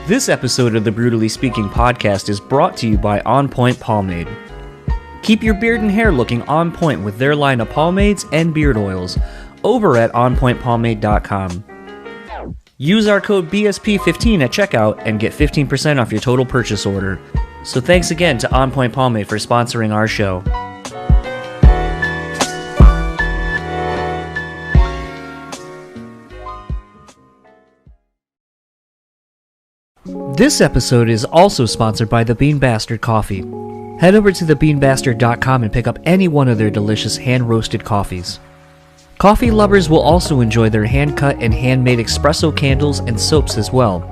This episode of the Brutally Speaking podcast is brought to you by On Point Pomade. Keep your beard and hair looking on point with their line of pomades and beard oils over at onpointpomade.com. Use our code BSP15 at checkout and get 15% off your total purchase order. So thanks again to On Point Pomade for sponsoring our show. This episode is also sponsored by the Bean Bastard Coffee. Head over to thebeanbastard.com and pick up any one of their delicious hand-roasted coffees. Coffee lovers will also enjoy their hand-cut and handmade espresso candles and soaps as well.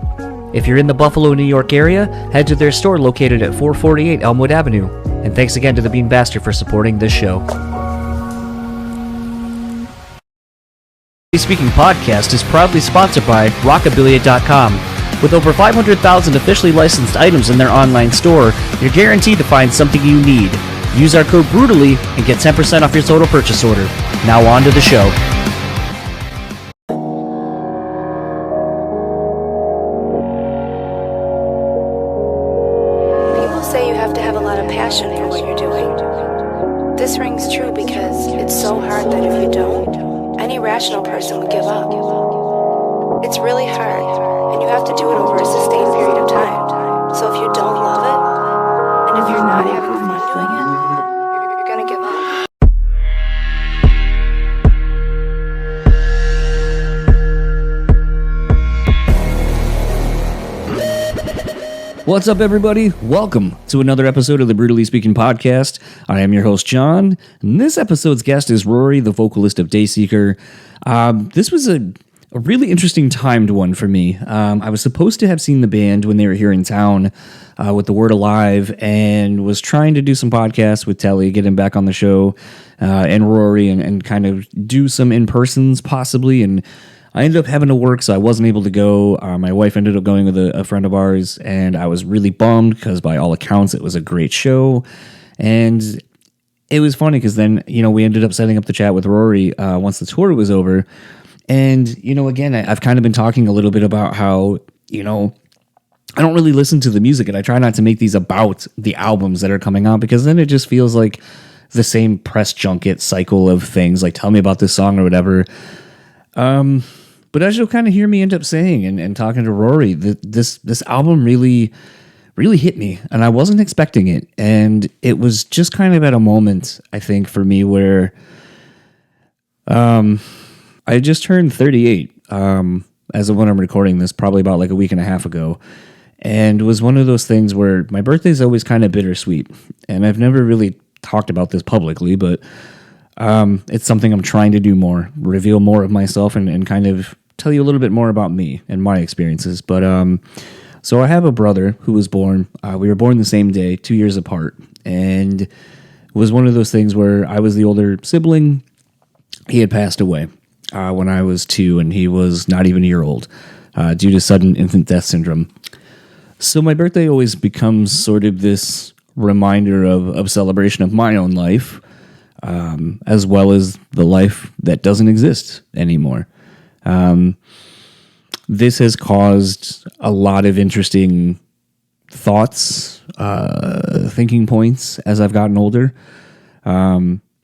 If you're in the Buffalo, New York area, head to their store located at 448 Elmwood Avenue. And thanks again to the Bean Bastard for supporting this show. The Speaking Podcast is proudly sponsored by Rockabilia.com. With over 500,000 officially licensed items in their online store, you're guaranteed to find something you need. Use our code BRUTALLY and get 10% off your total purchase order. Now on to the show. People say you have to have a lot of passion for what you're doing. This rings true because it's so hard that if you don't, any rational person would give up. It's really hard, and you have to do it over a sustained period of time. So if you don't love it, and if you're not having fun doing it, you're gonna give up. What's up, everybody? Welcome to another episode of the Brutally Speaking Podcast. I am your host, John, and this episode's guest is Rory, the vocalist of Dayseeker. This was a really interesting timed one for me. I was supposed to have seen the band when they were here in town with The Word Alive, and was trying to do some podcasts with Telly, get him back on the show, and Rory, and kind of do some in-persons possibly, and I ended up having to work, so I wasn't able to go. My wife ended up going with a friend of ours, and I was really bummed because by all accounts it was a great show, and it was funny because then, we ended up setting up the chat with Rory once the tour was over. And, again, I've kind of been talking a little bit about how, I don't really listen to the music, and I try not to make these about the albums that are coming out, because then it just feels like the same press junket cycle of things, like tell me about this song or whatever. But as you'll kind of hear me end up saying and talking to Rory, this album really, really hit me, and I wasn't expecting it. And it was just kind of at a moment, I think, for me where I just turned 38 as of when I'm recording this, probably about like a week and a half ago. And it was one of those things where my birthday is always kind of bittersweet. And I've never really talked about this publicly, but it's something I'm trying to do more, reveal more of myself, and kind of tell you a little bit more about me and my experiences. But so I have a brother who was born. We were born the same day, 2 years apart. And it was one of those things where I was the older sibling. He had passed away when I was 2, and he was not even a year old due to sudden infant death syndrome. So my birthday always becomes sort of this reminder of celebration of my own life, as well as the life that doesn't exist anymore. This has caused a lot of interesting thoughts, thinking points as I've gotten older.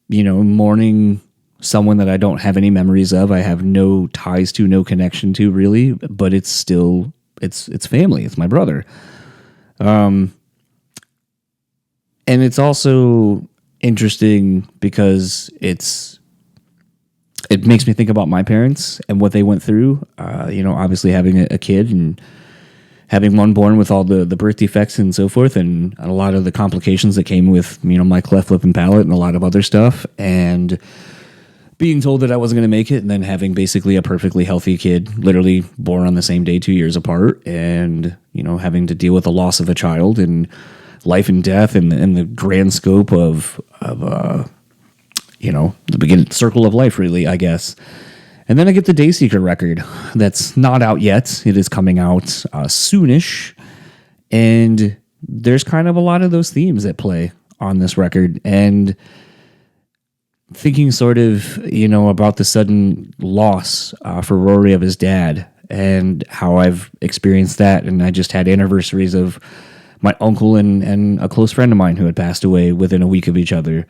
Mourning someone that I don't have any memories of, I have no ties to, no connection to, really, but it's still, it's family, it's my brother. And it's also interesting because it makes me think about my parents and what they went through, obviously having a kid and having one born with all the birth defects and so forth, and a lot of the complications that came with, my cleft lip and palate and a lot of other stuff, and being told that I wasn't going to make it, and then having basically a perfectly healthy kid, literally born on the same day, 2 years apart, and, having to deal with the loss of a child and life and death and the grand scope of the beginning circle of life, really, I guess. And then I get the Dayseeker record that's not out yet. It is coming out soonish, and there's kind of a lot of those themes that play on this record, and thinking sort of, about the sudden loss for Rory of his dad and how I've experienced that. And I just had anniversaries of my uncle and a close friend of mine who had passed away within a week of each other.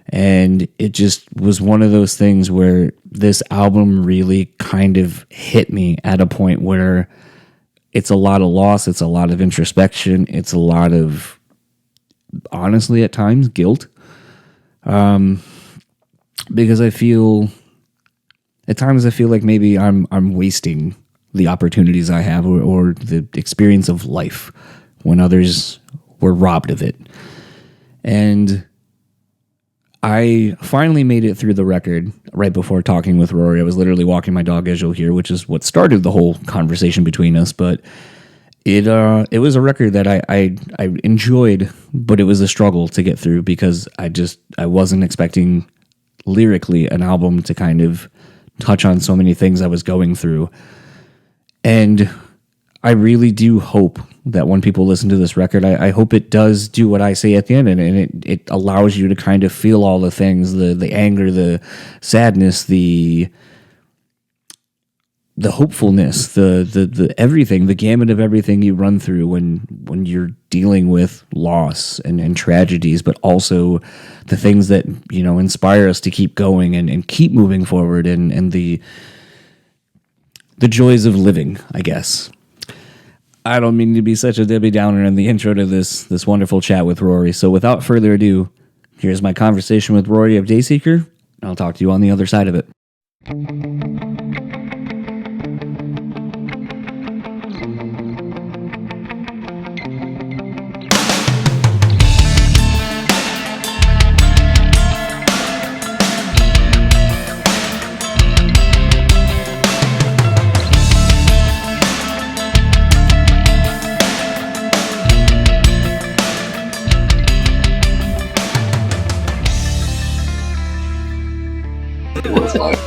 And it just was one of those things where this album really kind of hit me at a point where it's a lot of loss, it's a lot of introspection, it's a lot of, honestly, at times, guilt. Because I feel like maybe I'm wasting the opportunities I have or the experience of life when others were robbed of it. And I finally made it through the record right before talking with Rory. I was literally walking my dog, as you'll hear, which is what started the whole conversation between us. But it was a record that I enjoyed, but it was a struggle to get through because I wasn't expecting lyrically an album to kind of touch on so many things I was going through. And I really do hope that when people listen to this record, I hope it does do what I say at the end, and it allows you to kind of feel all the things, the anger, the sadness, the hopefulness, the everything, the gamut of everything you run through when you're dealing with loss and tragedies, but also the things that, inspire us to keep going and keep moving forward and the joys of living, I guess. I don't mean to be such a Debbie Downer in the intro to this wonderful chat with Rory. So without further ado, here's my conversation with Rory of Dayseeker. I'll talk to you on the other side of it.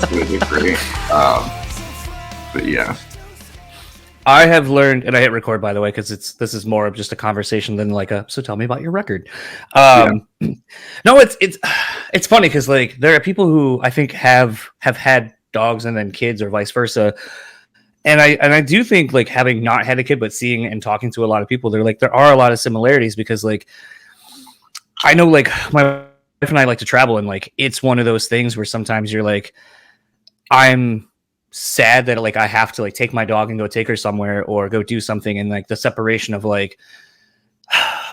To a degree, but yeah, I have learned, and I hit record by the way because this is more of just a conversation than like a. So tell me about your record. No, it's funny because like there are people who I think have had dogs and then kids or vice versa, and I do think like having not had a kid but seeing and talking to a lot of people, there are a lot of similarities because like I know like my wife and I like to travel and like it's one of those things where sometimes you're like. I'm sad that like I have to like take my dog and go take her somewhere or go do something, and like the separation of like,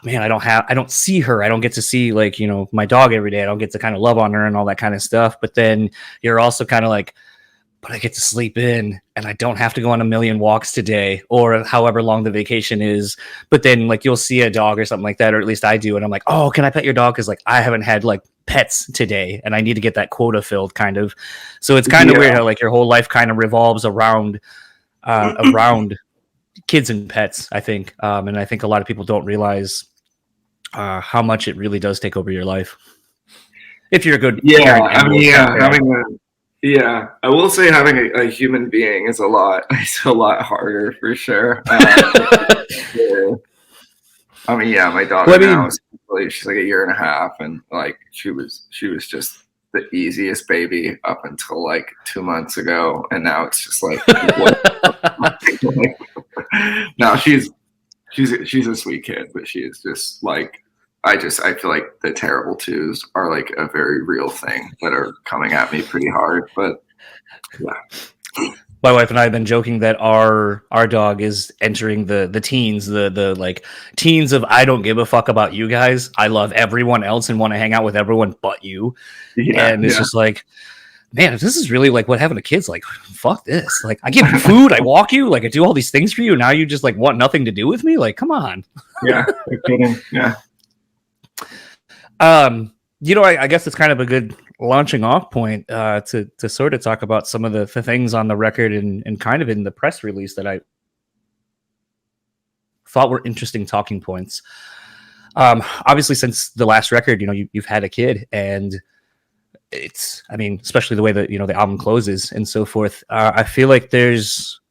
man, I don't see her. I don't get to see like, my dog every day. I don't get to kind of love on her and all that kind of stuff. But then you're also kind of like, but I get to sleep in and I don't have to go on a million walks today or however long the vacation is. But then like you'll see a dog or something like that, or at least I do. And I'm like, oh, can I pet your dog? Because like I haven't had like pets today and I need to get that quota filled kind of. So it's kind of weird how like your whole life kind of revolves around kids and pets, I think. And I think a lot of people don't realize how much it really does take over your life. If you're a good parent. I will say having a human being is a lot harder for sure. My daughter now she's like a year and a half, and like she was just the easiest baby up until like 2 months ago, and now it's just like now she's a sweet kid, but she is just like I feel like the terrible twos are like a very real thing that are coming at me pretty hard. But yeah. My wife and I have been joking that our dog is entering the teens, the like teens of I don't give a fuck about you guys. I love everyone else and want to hang out with everyone but you. Yeah, and it's just like, man, if this is really like what having a kid's like, fuck this. Like I give you food, I walk you, like I do all these things for you. And now you just like want nothing to do with me. Like, come on. Yeah, you're kidding. Yeah. I guess it's kind of a good launching off point to sort of talk about some of the things on the record and kind of in the press release that I thought were interesting talking points. Obviously, since the last record, you've had a kid, and it's, especially the way that the album closes and so forth. I feel like there's,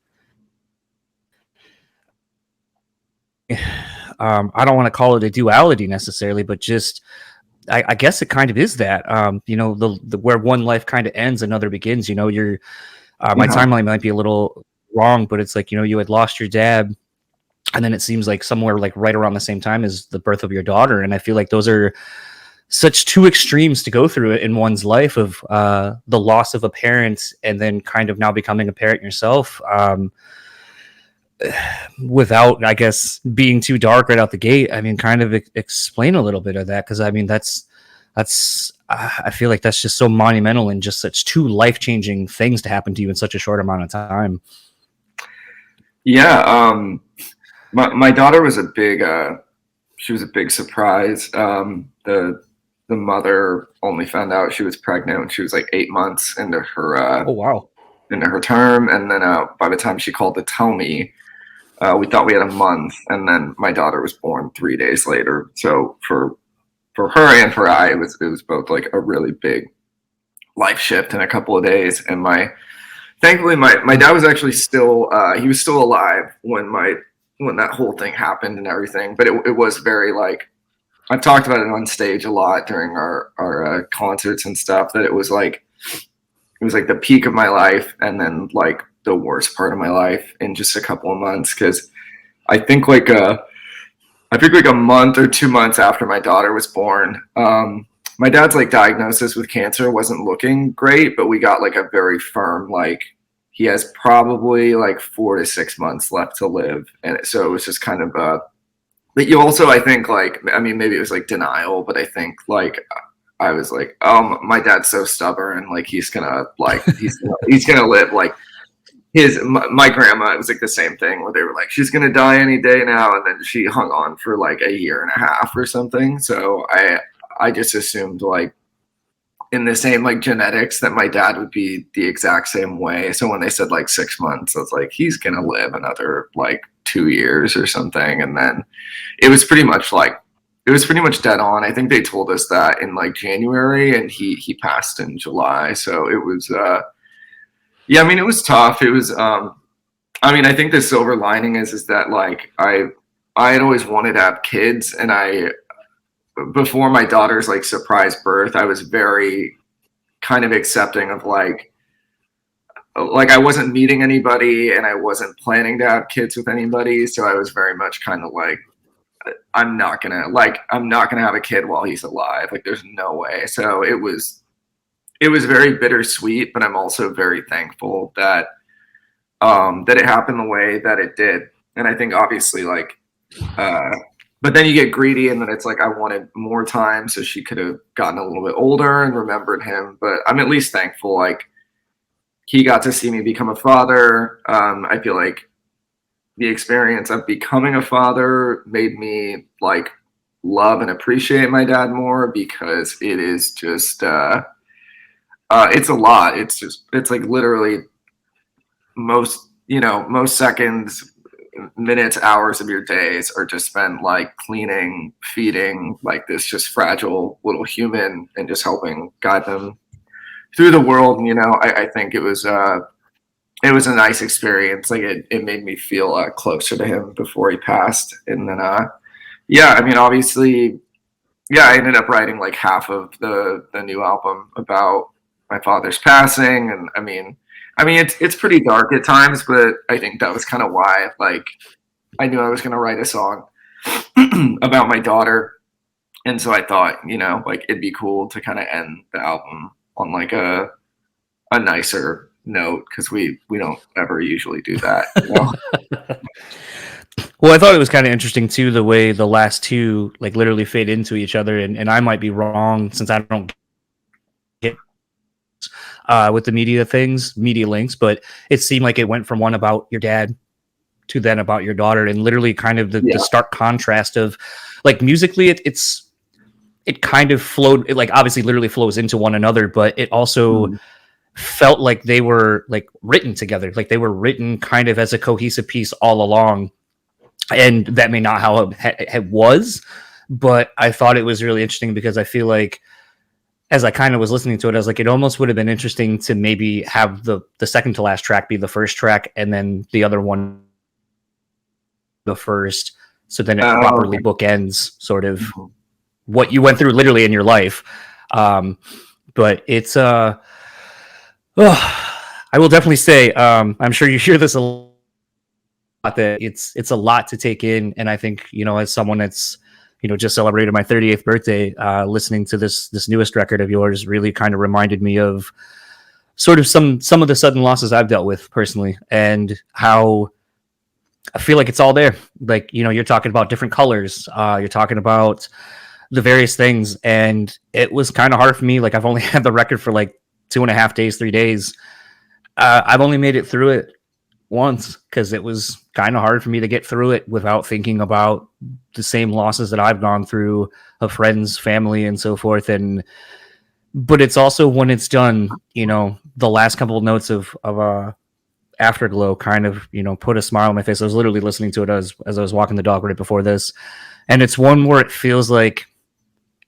I don't want to call it a duality necessarily, but just. I guess it kind of is that, the where one life kind of ends, another begins. My timeline might be a little wrong, but it's like, you had lost your dad, and then it seems like somewhere like right around the same time as the birth of your daughter. And I feel like those are such two extremes to go through in one's life, of the loss of a parent and then kind of now becoming a parent yourself, without, I guess, being too dark right out the gate. I mean, kind of explain a little bit of that, because I mean, that's I feel like that's just so monumental and just such two life-changing things to happen to you in such a short amount of time. Yeah, my daughter was a big she was a big surprise. The mother only found out she was pregnant when she was like 8 months into her Oh wow. into her term, and then by the time she called to tell me, we thought we had a month, and then my daughter was born 3 days later. So for her and for I, it was both like a really big life shift in a couple of days. And thankfully my dad was actually still he was still alive when that whole thing happened and everything. But it was very like, I've talked about it on stage a lot during our concerts and stuff, that it was like the peak of my life and then like the worst part of my life in just a couple of months. Because I think like a month or 2 months after my daughter was born, my dad's like diagnosis with cancer wasn't looking great, but we got like a very firm, like, he has probably like 4 to 6 months left to live. And so it was just kind of but you also, I think, like, I mean, maybe it was like denial, but I think like I was like, oh, my dad's so stubborn, like he's gonna live. Like my grandma, it was like the same thing where they were like, she's gonna die any day now, and then she hung on for like a year and a half or something. So I just assumed, like, in the same like genetics, that my dad would be the exact same way. So when they said like 6 months, I was like, he's gonna live another like 2 years or something. And then it was pretty much dead on. I think they told us that in like January, and he passed in July. So it was yeah, I mean, it was tough. It was I mean, I think the silver lining is that like I had always wanted to have kids, and before my daughter's like surprise birth, I was very kind of accepting of like I wasn't meeting anybody and I wasn't planning to have kids with anybody. So I was very much kind of like, I'm not gonna have a kid while he's alive. Like, there's no way. So it was very bittersweet, but I'm also very thankful that that it happened the way that it did. And I think obviously like but then you get greedy, and then it's like, I wanted more time so she could have gotten a little bit older and remembered him. But I'm at least thankful, like, he got to see me become a father. I feel like the experience of becoming a father made me like love and appreciate my dad more, because it is just it's a lot. It's like literally most seconds, minutes, hours of your days are just spent like cleaning, feeding like this just fragile little human, and just helping guide them through the world. And, I think it was a nice experience. Like it made me feel closer to him before he passed. And then yeah, I mean, obviously, yeah, I ended up writing like half of the new album about my father's passing. And I mean, it's pretty dark at times, but I think that was kind of why, like, I knew I was going to write a song about my daughter. And so I thought, like, it'd be cool to kind of end the album on like a nicer note, because we don't ever usually do that. Well, I thought it was kind of interesting too, the way the last two like literally fade into each other. And I might be wrong, since I don't get with the media links, but it seemed like it went from one about your dad to then about your daughter, and literally kind of the stark contrast of like musically it kind of flowed, it like obviously literally flows into one another, but it also felt like they were like written together, like they were written kind of as a cohesive piece all along. And that may not how it was, but I thought it was really interesting, because I feel like as I kind of was listening to it, I was like, it almost would have been interesting to maybe have the second to last track be the first track, and then the other one the first, so then it properly bookends sort of what you went through literally in your life. But it's I I will definitely say, I'm sure you hear this a lot, that it's a lot to take in, and I think, as someone that's just celebrated my 38th birthday, listening to this newest record of yours really kind of reminded me of sort of some of the sudden losses I've dealt with personally, and how I feel like it's all there. Like, you're talking about different colors, you're talking about the various things, and it was kind of hard for me. Like, I've only had the record for like 2.5 days, 3 days. I've only made it through it once because it was kind of hard for me to get through it without thinking about the same losses that I've gone through of friends, family, and so forth. But it's also, when it's done, the last couple of notes of Afterglow kind of, put a smile on my face. I was literally listening to it as I was walking the dog right before this. And it's one where it feels like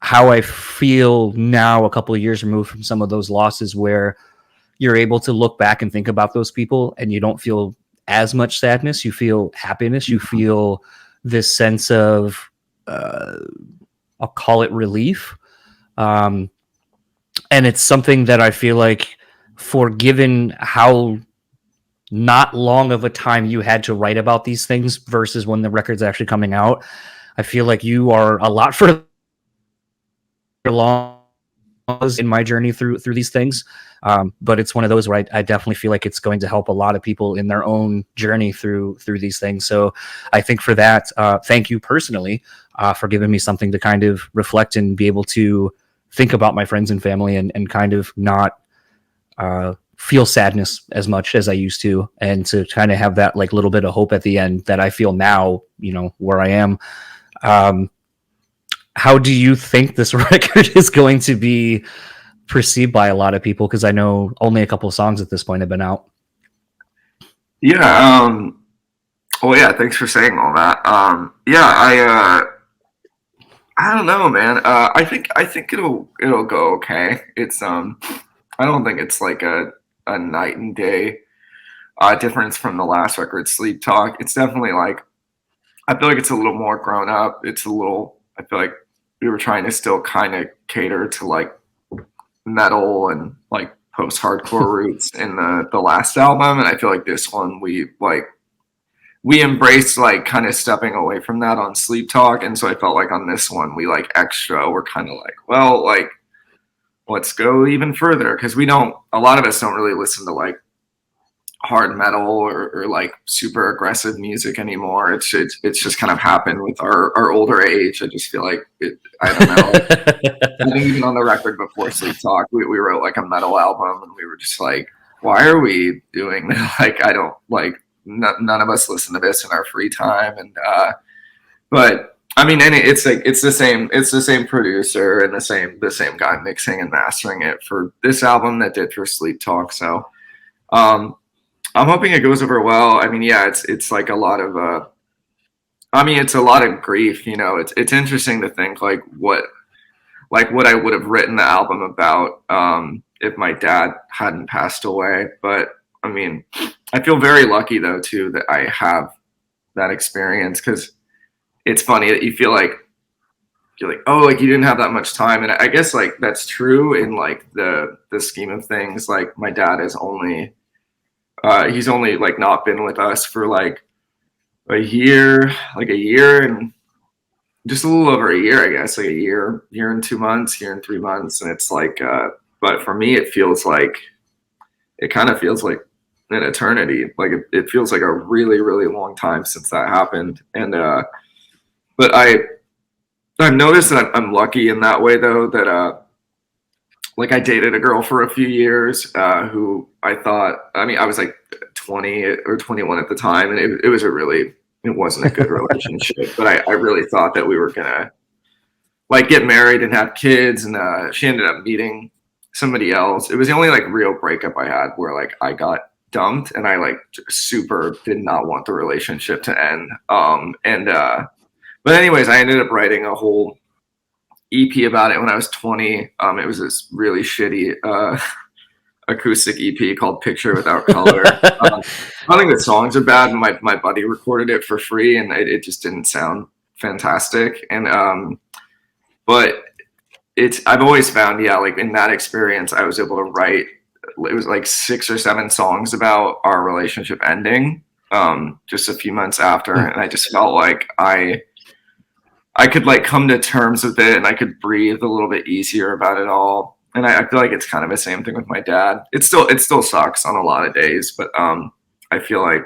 how I feel now, a couple of years removed from some of those losses, where you're able to look back and think about those people and you don't feel as much sadness. You feel happiness. You feel this sense of, I'll call it relief. And it's something that I feel like, for given how not long of a time you had to write about these things versus when the record's actually coming out, I feel like you are a lot further along in my journey through these things. But it's one of those where I definitely feel like it's going to help a lot of people in their own journey through these things. So I think for that, thank you personally for giving me something to kind of reflect and be able to think about my friends and family, and kind of not feel sadness as much as I used to, and to kind of have that like little bit of hope at the end that I feel now, where I am. How do you think this record is going to be perceived by a lot of people? Because I know only a couple of songs at this point have been out. Yeah. Well, yeah. Thanks for saying all that. Yeah. I don't know, man. I think it'll go okay. It's I don't think it's like a night and day difference from the last record, Sleep Talk. It's definitely like, I feel like it's a little more grown up. It's a little, I feel like we were trying to still kind of cater to like metal and like post hardcore roots in the last album, and I feel like this one we embraced like kind of stepping away from that on Sleep Talk, and so I felt like on this one we like extra, we're kind of like, well, like, let's go even further, because a lot of us don't really listen to like hard metal or like super aggressive music anymore. It's just kind of happened with our older age. I just feel like I don't know. I think even on the record before Sleep Talk, we wrote like a metal album, and we were just like, why are we doing that? Like, I don't like, none of us listen to this in our free time. And but I mean, and it's like it's the same producer and the same guy mixing and mastering it for this album that did for Sleep Talk. So I'm hoping it goes over well. I mean, yeah, it's like a lot of it's a lot of grief, It's interesting to think like what I would have written the album about if my dad hadn't passed away. But I mean, I feel very lucky though too that I have that experience, because it's funny that you feel like you're like, oh, like you didn't have that much time, and I guess like that's true in like the scheme of things. Like my dad is only he's only like not been with us for like a year and just a little over a year, I guess, like a year and 2 months, year and 3 months. And it's like, but for me, it kind of feels like an eternity. Like it feels like a really, really long time since that happened. And, but I've noticed that I'm lucky in that way though, that, like I dated a girl for a few years, who I was like 20 or 21 at the time. And it wasn't a good relationship, but I really thought that we were gonna like get married and have kids, and she ended up meeting somebody else. It was the only like real breakup I had where like I got dumped, and I like super did not want the relationship to end. But anyways, I ended up writing a whole EP about it when I was 20. It was this really shitty acoustic EP called Picture Without Color. I don't think the songs are bad. My buddy recorded it for free, and it just didn't sound fantastic. And but I've always found, yeah, like in that experience, I was able to write it was like 6 or 7 songs about our relationship ending, just a few months after, and I just felt like I could like come to terms with it, and I could breathe a little bit easier about it all. And I feel like it's kind of the same thing with my dad. It still sucks on a lot of days, but I feel like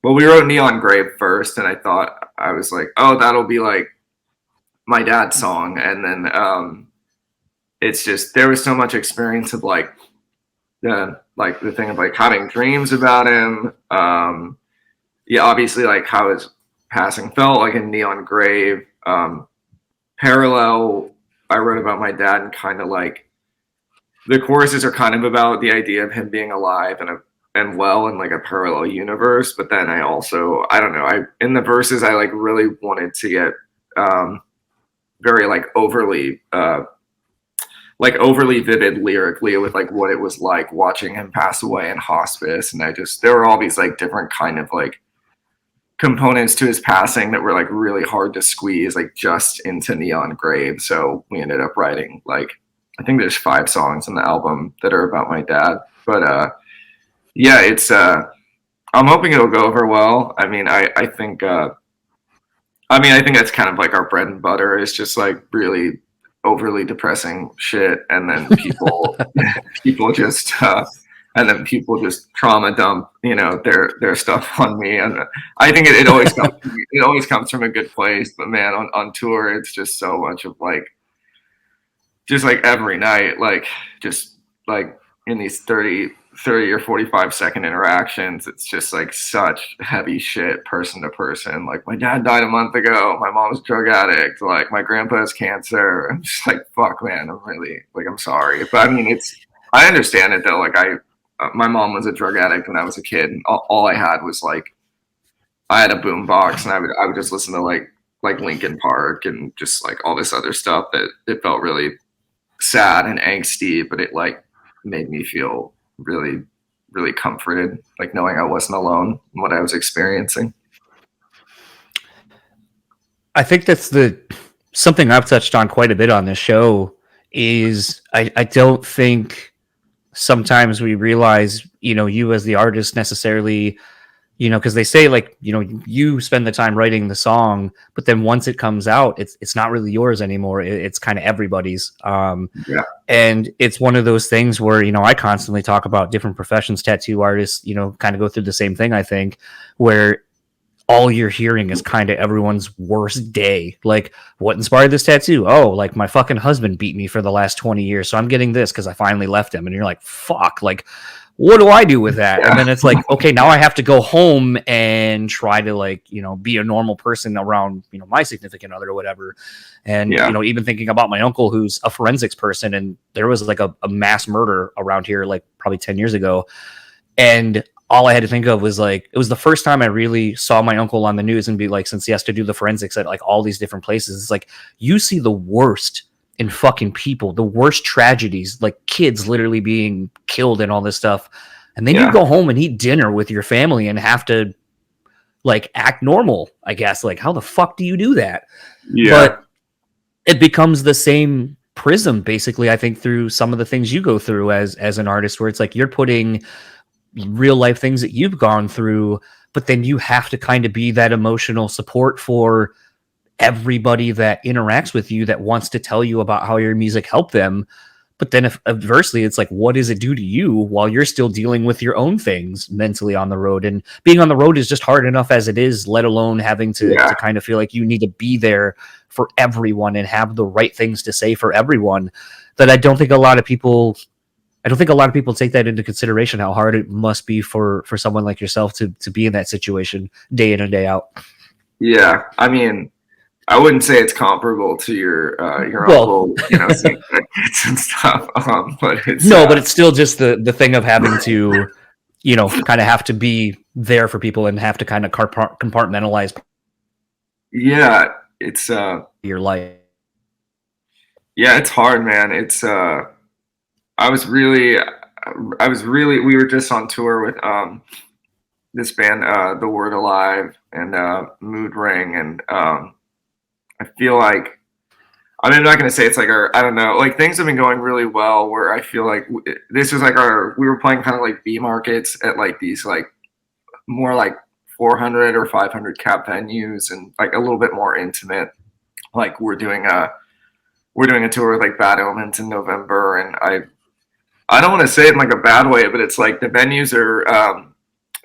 we wrote Neon Grave first, and I thought, I was like, oh, that'll be like my dad's song, and then it's just, there was so much experience of like the thing of like having dreams about him. Yeah, obviously like how his passing felt, like in Neon Grave. Parallel, I wrote about my dad, and kind of like the choruses are kind of about the idea of him being alive and well in like a parallel universe. But then I don't know, in the verses I like really wanted to get very like overly vivid lyrically with like what it was like watching him pass away in hospice. And there were all these like different kind of like components to his passing that were like really hard to squeeze like just into Neon Grave. So we ended up writing like, I think there's 5 songs on the album that are about my dad. But yeah, it's I'm hoping it'll go over well. I mean, I think I think that's kind of like our bread and butter, is just like really overly depressing shit, and then people just people just trauma dump, their stuff on me. And I think it always comes from a good place. But man, on tour, it's just so much of like, just like every night, like just like in these 30 or 45-second interactions, it's just like such heavy shit, person to person. Like, my dad died a month ago, my mom's a drug addict, like my grandpa has cancer. I'm just like, fuck, man, I'm really like, I'm sorry. But I mean, I understand it though. Like my mom was a drug addict when I was a kid, and all I had was like, I had a boom box, and I would just listen to like Linkin Park and just like all this other stuff that it felt really sad and angsty, but it like made me feel really, really comforted, like knowing I wasn't alone in what I was experiencing. I think that's something I've touched on quite a bit on this show, is I don't think sometimes we realize, you as the artist necessarily, because they say like, you spend the time writing the song, but then once it comes out, it's not really yours anymore. It's kind of everybody's. Yeah. And it's one of those things where, I constantly talk about different professions, tattoo artists, kind of go through the same thing, I think, where all you're hearing is kind of everyone's worst day. Like, what inspired this tattoo? Oh, like my fucking husband beat me for the last 20 years, so I'm getting this because I finally left him. And you're like, fuck, like, what do I do with that? Yeah. And then it's like, okay, now I have to go home and try to like, be a normal person around, my significant other or whatever. And, even thinking about my uncle, who's a forensics person, and there was like a mass murder around here, like probably 10 years ago. And all I had to think of was like, it was the first time I really saw my uncle on the news and be like, since he has to do the forensics at like all these different places, it's like, you see the worst in fucking people, the worst tragedies, like kids literally being killed and all this stuff. And then you go home and eat dinner with your family and have to like act normal, I guess. Like, how the fuck do you do that? Yeah. But it becomes the same prism, basically, I think, through some of the things you go through as an artist, where it's like you're putting real life things that you've gone through, but then you have to kind of be that emotional support for everybody that interacts with you, that wants to tell you about how your music helped them. But then if adversely, it's like, what does it do to you while you're still dealing with your own things mentally on the road? And being on the road is just hard enough as it is, let alone having to kind of feel like you need to be there for everyone and have the right things to say for everyone. That I don't think a lot of people take that into consideration, how hard it must be for someone like yourself to be in that situation day in and day out. Yeah. I mean, I wouldn't say it's comparable to your uncle, seeing kids and stuff. But it's but it's still just the thing of having to, kind of have to be there for people and have to kind of compartmentalize. Yeah, it's your life. Yeah, it's hard, man. It's we were just on tour with this band, The Word Alive, and Mood Ring, and I feel like I mean, I'm not going to say it's like I don't know, like things have been going really well where I feel like this is like we were playing kind of like B markets at like these like more like 400 or 500 cap venues and like a little bit more intimate. Like we're doing a tour with like Bad Omens in November, and I don't want to say it in like a bad way, but it's like the venues are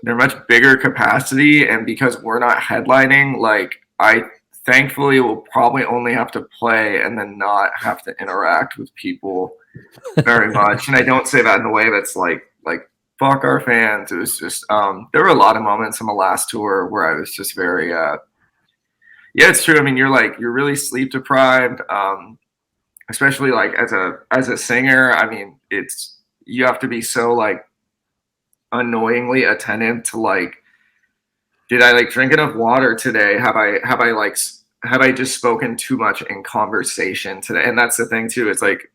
they're much bigger capacity, and because we're not headlining, like I thankfully will probably only have to play and then not have to interact with people very much. And I don't say that in a way that's like fuck our fans. It was just there were a lot of moments on the last tour where I was just very yeah, it's true. I mean, you're really sleep deprived, especially like as a singer. I mean, it's you have to be so like annoyingly attentive to like, did I like drink enough water today? Have I just spoken too much in conversation today? And that's the thing too. It's like,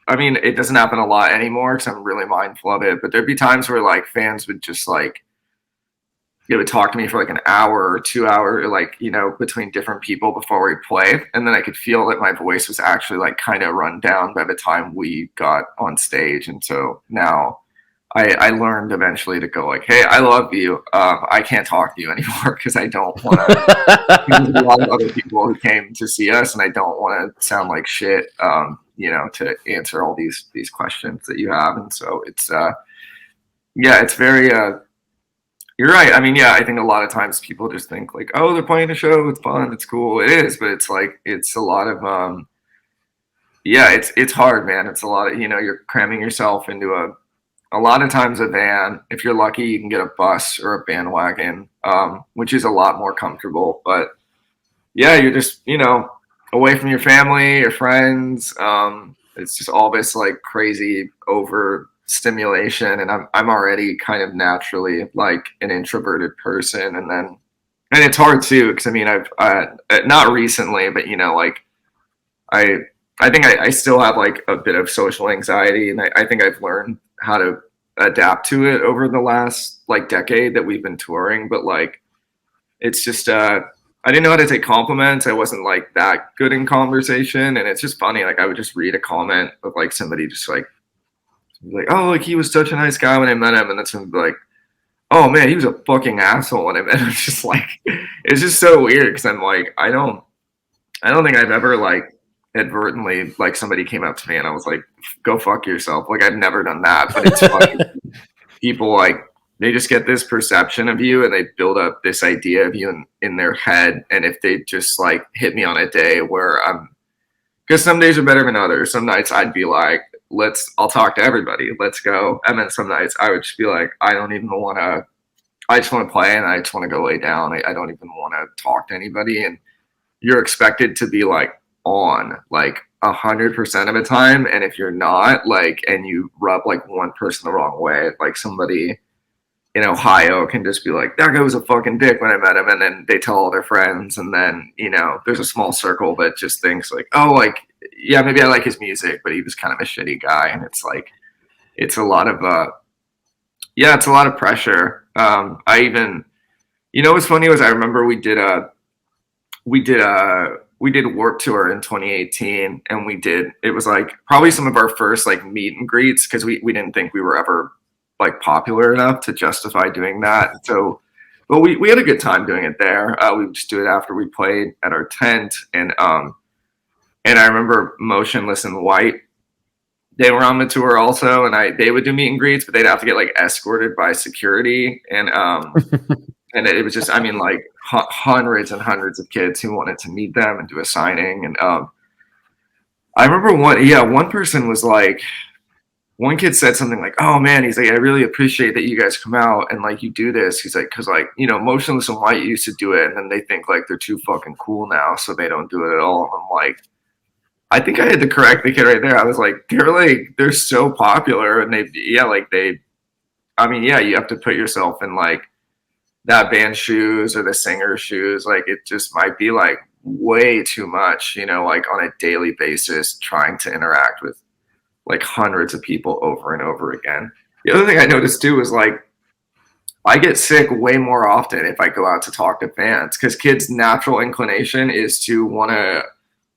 I mean, it doesn't happen a lot anymore because I'm really mindful of it. But there'd be times where like fans would just like they would talk to me for like an hour or 2 hours, like, you know, between different people before we play. And then I could feel that my voice was actually like kind of run down by the time we got on stage. And so now I learned eventually to go like, hey, I love you. I can't talk to you anymore because I don't want to. There's a lot of other people who came to see us, and I don't want to sound like shit, you know, to answer all these questions that you have. And so it's, yeah, it's very, you're right. I mean, yeah, I think a lot of times people just think like, oh, they're playing a show, it's fun, it's cool. It is, but it's like it's a lot of yeah, it's hard, man. It's a lot of, you know, you're cramming yourself into a lot of times a van. If you're lucky, you can get a bus or a bandwagon, which is a lot more comfortable. But yeah, you're just, you know, away from your family, your friends. It's just all this like crazy over stimulation, and I'm already kind of naturally like an introverted person, and it's hard too because I mean I've not recently, but you know like I I think I still have like a bit of social anxiety, and I think I've learned how to adapt to it over the last like decade that we've been touring. But like it's just I didn't know how to take compliments. I wasn't like that good in conversation, and it's just funny. Like I would just read a comment of like somebody just like, oh, like he was such a nice guy when I met him, and then somebody like, oh man, he was a fucking asshole when I met him. It's just like it's just so weird because I'm like I don't think I've ever like inadvertently like somebody came up to me and I was like, go fuck yourself. Like I've never done that, but it's funny. People like they just get this perception of you and they build up this idea of you in their head. And if they just like hit me on a day where because some days are better than others. Some nights I'd be like, I'll talk to everybody. Let's go. And then some nights I would just be like, I just want to play and I just want to go lay down. I don't even want to talk to anybody. And you're expected to be like on like 100% of the time. And if you're not like, and you rub like one person the wrong way, like somebody in Ohio can just be like, that guy was a fucking dick when I met him. And then they tell all their friends. And then, there's a small circle that just thinks like, oh, like, yeah, maybe I like his music, but he was kind of a shitty guy. And it's like, it's a lot of, yeah, it's a lot of pressure. What's funny was I remember we did Warped Tour in 2018, and it was like probably some of our first like meet and greets because we didn't think we were ever like popular enough to justify doing that. So, but we had a good time doing it there. We would just do it after we played at our tent, and I remember Motionless in White. They were on the tour also, and they would do meet and greets, but they'd have to get like escorted by security, and and it was just, I mean, like hundreds and hundreds of kids who wanted to meet them and do a signing. And I remember one person was like, one kid said something like, oh man, he's like, I really appreciate that you guys come out and like you do this. He's like, because like, Motionless in White used to do it, and then they think like they're too fucking cool now, so they don't do it at all. I'm like, I think I had to correct the kid right there. I was like, they're so popular, and you have to put yourself in like that band's shoes or the singer's shoes. Like it just might be like way too much, like on a daily basis, trying to interact with like hundreds of people over and over again. The other thing I noticed too is like, I get sick way more often if I go out to talk to fans, because kids' natural inclination is to want to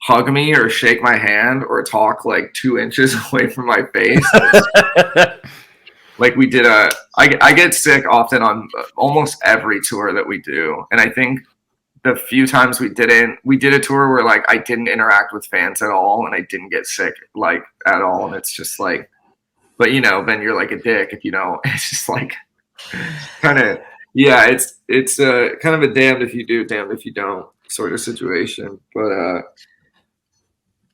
hug me or shake my hand or talk like 2 inches away from my face. Like we did I get sick often on almost every tour that we do. And I think the few times we did a tour where like I didn't interact with fans at all and I didn't get sick like at all. And it's just like, but you know, then you're like a dick if you don't. It's just like kind of, yeah, it's kind of a damned if you do, damned if you don't sort of situation. But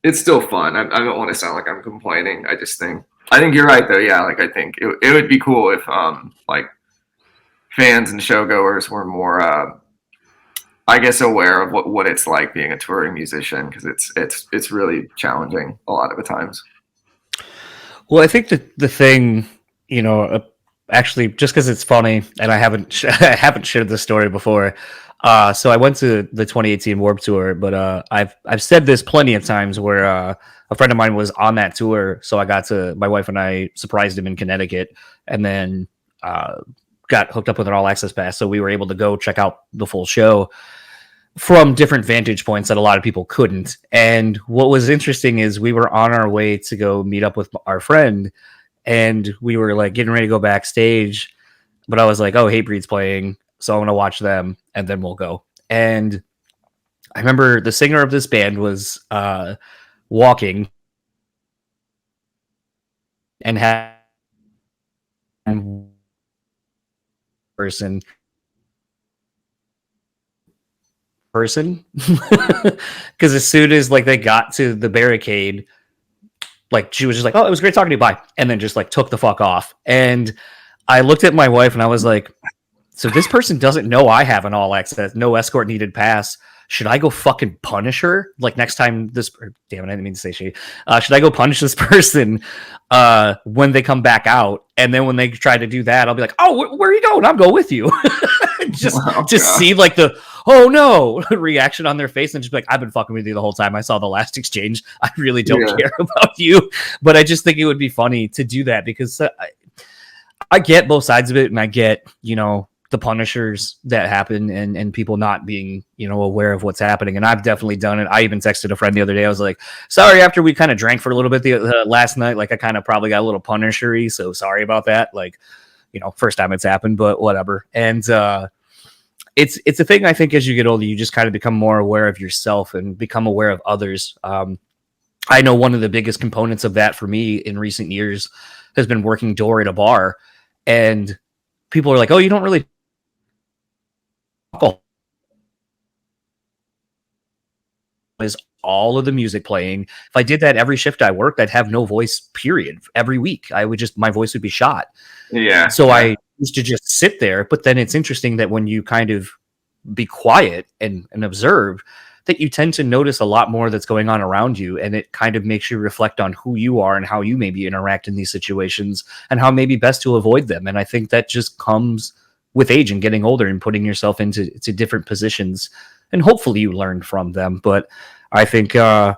it's still fun. I don't want to sound like I'm complaining. I think you're right though. Yeah, like I think it would be cool if like fans and showgoers were more I guess aware of what it's like being a touring musician, because it's really challenging a lot of the times. Well, I think that the thing, you know, actually, just because it's funny, and I haven't shared this story before. So I went to the 2018 Warped Tour, but I've said this plenty of times where a friend of mine was on that tour, so my wife and I surprised him in Connecticut, and then got hooked up with an all access pass, so we were able to go check out the full show from different vantage points that a lot of people couldn't. And what was interesting is we were on our way to go meet up with our friend, and we were like getting ready to go backstage, but I was like, oh, Hatebreed's playing, so I'm gonna watch them and then we'll go. And I remember the singer of this band was walking and had person because as soon as like they got to the barricade, like she was just like, oh, it was great talking to you, bye, and then just like took the fuck off. And I looked at my wife and I was like, so this person doesn't know I have an all access no escort needed pass. Should I go fucking punish her like next time this damn it, I didn't mean to say she should I go punish this person when they come back out? And then when they try to do that, I'll be like, oh, where are you going? I'll go with you. just see like the oh no reaction on their face and just be like, I've been fucking with you the whole time. I saw the last exchange. I really don't care about you. But I just think it would be funny to do that because I get both sides of it, and I get, you know, the punishers that happen and people not being, you know, aware of what's happening. And I've definitely done it. I even texted a friend the other day. I was like, sorry, after we kind of drank for a little bit last night, like I kind of probably got a little punishery. So sorry about that. Like, you know, first time it's happened, but whatever. And it's a thing. I think as you get older, you just kind of become more aware of yourself and become aware of others. I know one of the biggest components of that for me in recent years has been working door at a bar, and people are like, oh, you don't really is all of the music playing. If I did that every shift I worked, I'd have no voice, period. Every week, my voice would be shot. Yeah. So I used to just sit there. But then it's interesting that when you kind of be quiet and observe, that you tend to notice a lot more that's going on around you. And it kind of makes you reflect on who you are and how you maybe interact in these situations and how maybe best to avoid them. And I think that just comes with age and getting older and putting yourself into different positions. And hopefully you learn from them. But I think I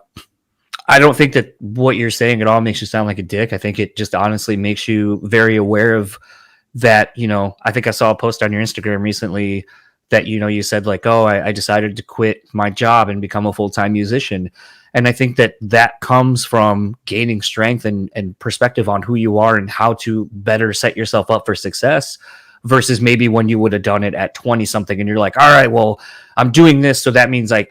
don't think that what you're saying at all makes you sound like a dick. I think it just honestly makes you very aware of that. You know, I think I saw a post on your Instagram recently that, you know, you said like, oh, I decided to quit my job and become a full-time musician. And I think that comes from gaining strength and perspective on who you are and how to better set yourself up for success versus maybe when you would have done it at 20 something and you're like, all right, well, I'm doing this, so that means I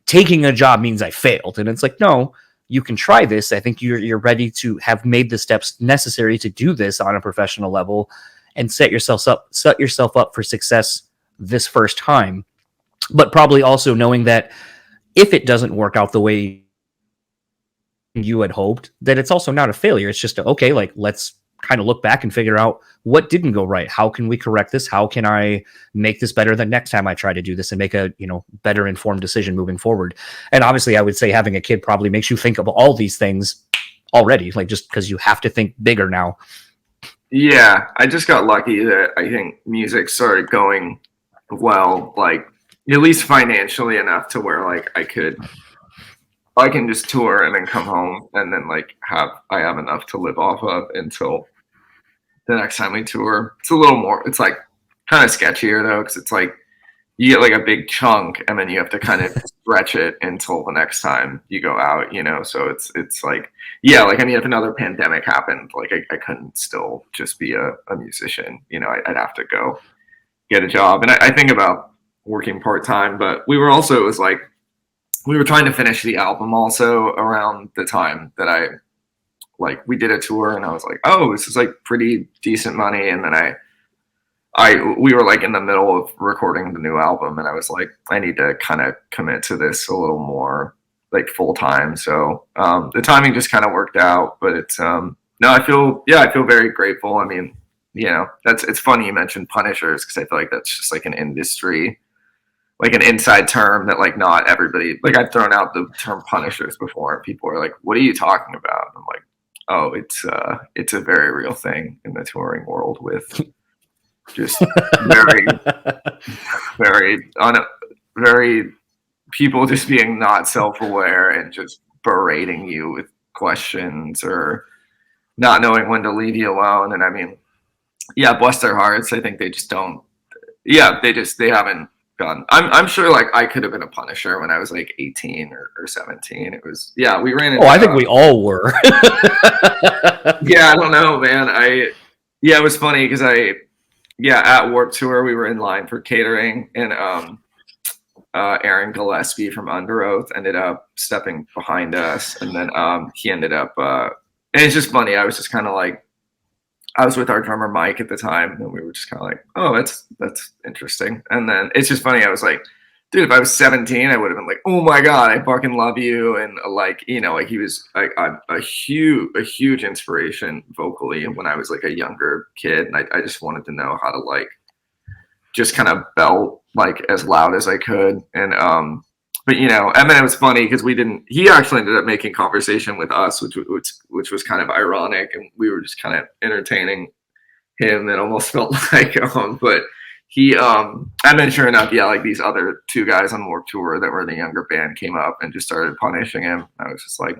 taking a job means I failed. And it's like, no, you can try this. I think you're ready to have made the steps necessary to do this on a professional level and set yourself up for success this first time. But probably also knowing that if it doesn't work out the way you had hoped, that it's also not a failure. It's just okay, like let's kind of look back and figure out what didn't go right. How can we correct this? How can I make this better the next time I try to do this and make a, you know, better informed decision moving forward? And obviously I would say having a kid probably makes you think of all these things already, like just because you have to think bigger now. Yeah, I just got lucky that I think music started going well, like at least financially enough to where like I can just tour and then come home and then like I have enough to live off of until the next time we tour. It's a little more, it's like kind of sketchier though, because it's like you get like a big chunk, and then you have to kind of stretch it until the next time you go out, you know. So it's like, yeah, like I mean, if another pandemic happened, like I couldn't still just be a musician, you know. I'd have to go get a job, and I think about working part time, but we were also, it was like we were trying to finish the album also around the time that I, like, we did a tour, and I was like, oh, this is like pretty decent money, and then we were like in the middle of recording the new album, and I was like, I need to kind of commit to this a little more like full time. So the timing just kind of worked out, but it's no, I feel very grateful. I mean, you know, it's funny you mentioned punishers, because I feel like that's just like an industry, like an inside term that like not everybody, like I've thrown out the term punishers before, and people are like, what are you talking about? And I'm like, oh, it's a very real thing in the touring world with just very, very people just being not self-aware and just berating you with questions or not knowing when to leave you alone. And I mean, yeah, bless their hearts. I think they just don't. Yeah, they haven't gone. I'm sure like I could have been a punisher when I was like 18 or 17. It was, yeah, we ran into. Oh, I think we all were. Yeah, I don't know, man. Yeah, it was funny because at Warped Tour, we were in line for catering, and Aaron Gillespie from Under Oath ended up stepping behind us, and then he ended up, and it's just funny. I was just kind of like, I was with our drummer Mike at the time, and we were just kind of like, oh, that's interesting. And then it's just funny. I was like, dude, if I was 17, I would have been like, oh my god, I fucking love you, and like, you know, like he was like a huge inspiration vocally when I was like a younger kid, and I just wanted to know how to like just kind of belt like as loud as I could, and but you know, and then it was funny because he actually ended up making conversation with us, which was kind of ironic, and we were just kind of entertaining him. It almost felt like but he and then sure enough, yeah, like these other two guys on Warped Tour that were in the younger band came up and just started punishing him. I was just like,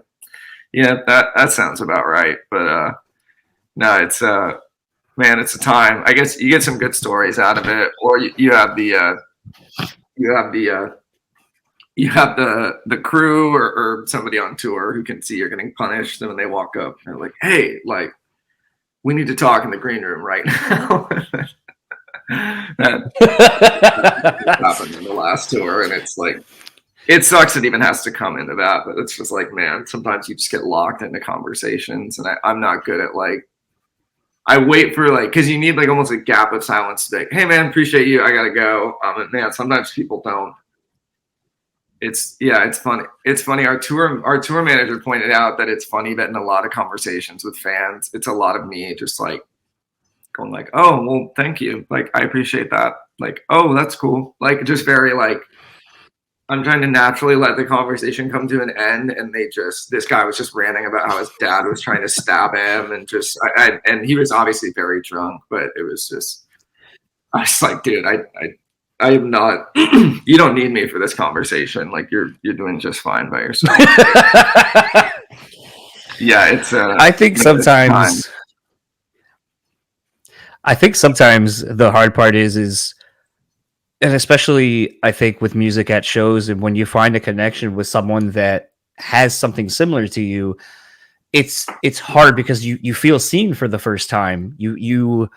yeah, that sounds about right. But no, it's man, it's a time. I guess you get some good stories out of it, or you have the crew or somebody on tour who can see you're getting punished, and when they walk up, they're like, hey, like, we need to talk in the green room right now. That happened in the last tour, and it's like, it sucks it even has to come into that, but it's just like, man, sometimes you just get locked into conversations, and I'm not good at like, I wait for like, because you need like almost a gap of silence to be like, hey man, appreciate you, I gotta go. And man, sometimes people don't. It's funny. It's funny. Our tour manager pointed out that it's funny that in a lot of conversations with fans, it's a lot of me just like going like, oh, well, thank you. Like, I appreciate that. Like, oh, that's cool. Like, just very like, I'm trying to naturally let the conversation come to an end, and this guy was just ranting about how his dad was trying to stab him, and just, and he was obviously very drunk, but it was just, I was like, dude, I am not. You don't need me for this conversation. Like, you're doing just fine by yourself. Yeah, it's. I think sometimes the hard part is, and especially I think with music at shows, and when you find a connection with someone that has something similar to you, it's hard because you feel seen for the first time. You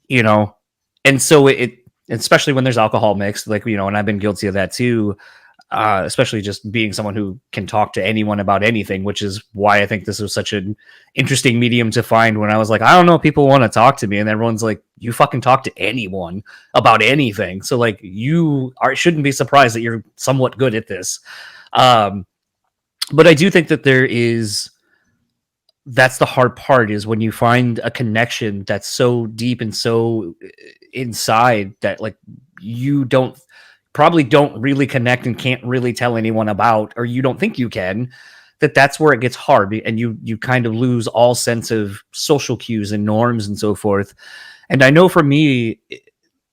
know, and so it especially when there's alcohol mixed, like, you know, and I've been guilty of that too. Especially just being someone who can talk to anyone about anything, which is why I think this was such an interesting medium to find when I was like, I don't know, people want to talk to me. And everyone's like, you fucking talk to anyone about anything. So like, shouldn't be surprised that you're somewhat good at this. But I do think that that's the hard part, is when you find a connection that's so deep and so inside that like you probably don't really connect and can't really tell anyone about, or you don't think you can, that's where it gets hard, and you kind of lose all sense of social cues and norms and so forth. And I know for me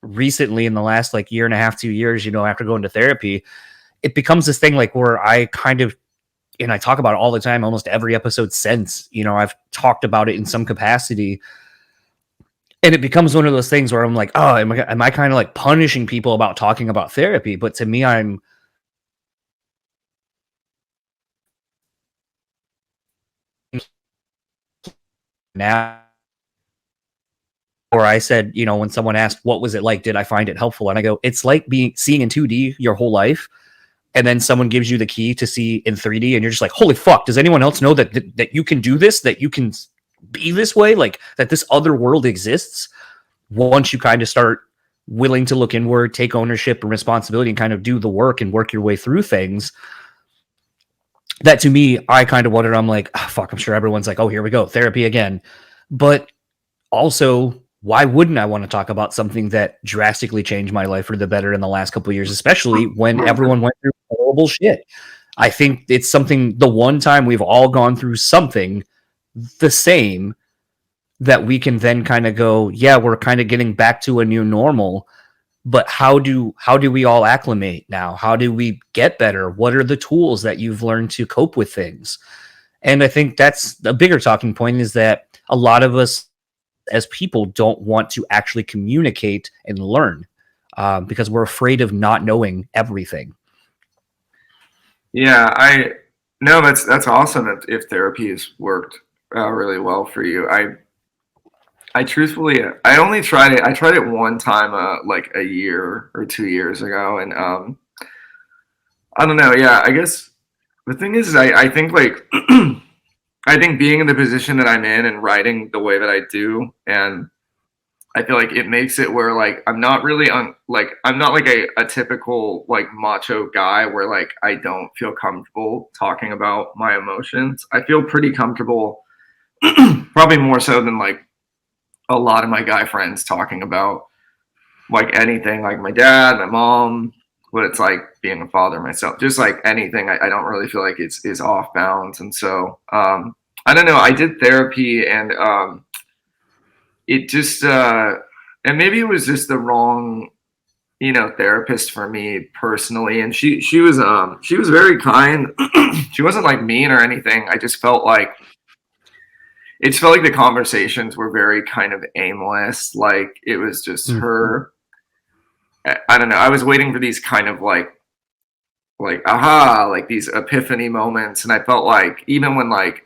recently, in the last like year and a half, 2 years, you know, after going to therapy, it becomes this thing like where I kind of, and I talk about it all the time, almost every episode since, you know, I've talked about it in some capacity. And it becomes one of those things where I'm like, oh, am I kind of like punishing people about talking about therapy? But to me, I'm now, or I said, you know, when someone asked, what was it like? Did I find it helpful? And I go, it's like seeing in 2D your whole life. And then someone gives you the key to see in 3D. And you're just like, holy fuck, does anyone else know that you can do this, that you can be this way? Like that this other world exists once you kind of start willing to look inward, take ownership and responsibility and kind of do the work and work your way through things. That to me, I kind of wondered, I'm like, oh, fuck, I'm sure everyone's like, oh, here we go, therapy again. But also, why wouldn't I want to talk about something that drastically changed my life for the better in the last couple of years, especially when everyone went through horrible shit? I think it's something, the one time we've all gone through something the same, that we can then kind of go, yeah, we're kind of getting back to a new normal. But how do we all acclimate now? How do we get better? What are the tools that you've learned to cope with things? And I think that's a bigger talking point, is that a lot of us as people don't want to actually communicate and learn because we're afraid of not knowing everything. Yeah, no, that's awesome if therapy has worked really well for you. I truthfully, I only tried it. I tried it one time, like a year or 2 years ago, and I don't know. Yeah, I guess the thing is I think like I think being in the position that I'm in and writing the way that I do, and I feel like it makes it where like I'm not really on like I'm not like a typical like macho guy where like I don't feel comfortable talking about my emotions. I feel pretty comfortable, probably more so than like a lot of my guy friends talking about like anything, like my dad, my mom, what it's like being a father myself, just like anything. I don't really feel like it's is off bounds. And so I don't know. I did therapy and it just and maybe it was just the wrong, you know, therapist for me personally. And she was very kind. She wasn't like mean or anything. I just felt like it felt like the conversations were very kind of aimless. Like it was just her. I don't know. I was waiting for these kind of like aha, like these epiphany moments, and I felt like even when like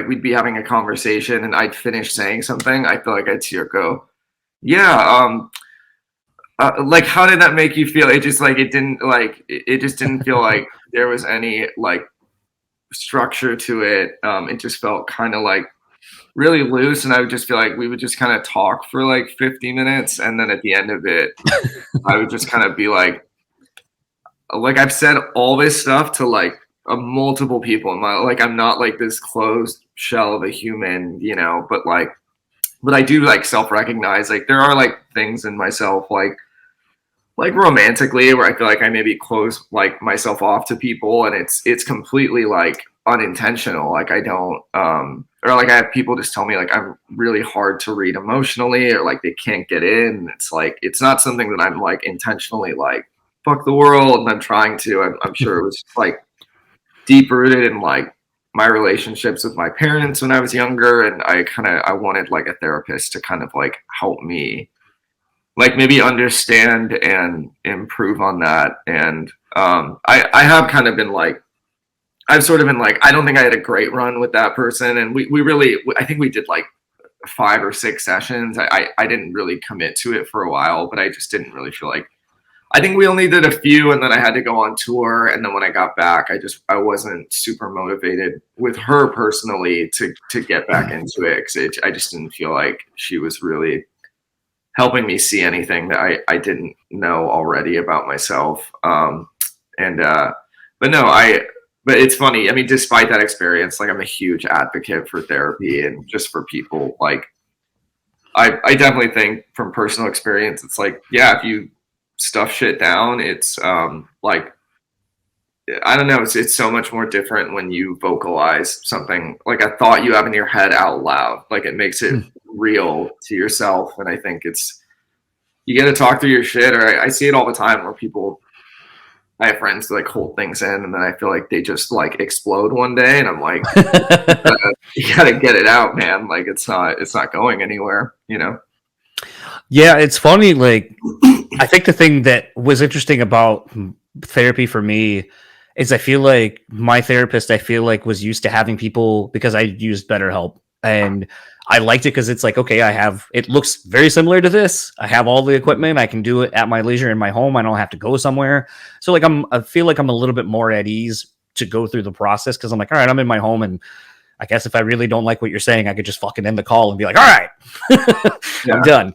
we'd be having a conversation and I'd finish saying something, I feel like I'd see her go, yeah, like how did that make you feel? It just like it just didn't feel like there was any like structure to it. It just felt kind of like really loose, and I would just feel like we would just kind of talk for like 50 minutes, and then at the end of it, I would just kind of be like I've said all this stuff to like multiple people in my like I'm not like this closed shell of a human, you know, but I do like self-recognize like there are like things in myself like romantically where I feel like I maybe close like myself off to people, and it's completely like unintentional. Like I don't or like I have people just tell me like I'm really hard to read emotionally, or like they can't get in. It's like it's not something that I'm like intentionally like fuck the world and I'm trying to. I'm sure it was just, like deep rooted in like my relationships with my parents when I was younger, and I wanted like a therapist to kind of like help me like maybe understand and improve on that. And I have kind of been like I've sort of been like I don't think I had a great run with that person, and we really I think we did like 5 or 6 sessions. I didn't really commit to it for a while, but I just didn't really feel like I think we only did a few, and then I had to go on tour. And then when I got back, I wasn't super motivated with her personally to get back into it, because I just didn't feel like she was really helping me see anything that I didn't know already about myself. And but no, but it's funny. I mean, despite that experience, like I'm a huge advocate for therapy and just for people. Like I definitely think from personal experience, it's like, yeah, if you stuff shit down, it's like I don't know, it's so much more different when you vocalize something like a thought you have in your head out loud. Like it makes it real to yourself. And I think it's you got to talk through your shit. Or I see it all the time where people I have friends that like hold things in, and then I feel like they just like explode one day, and I'm like, you gotta get it out, man. Like it's not going anywhere, you know. Yeah, it's funny. Like, I think the thing that was interesting about therapy for me is I feel like my therapist, I feel like, was used to having people because I used BetterHelp. And I liked it because it's like, okay, it looks very similar to this. I have all the equipment. I can do it at my leisure in my home. I don't have to go somewhere. So, like, I feel like I'm a little bit more at ease to go through the process because I'm like, all right, I'm in my home, and I guess if I really don't like what you're saying, I could just fucking end the call and be like, all right, I'm done.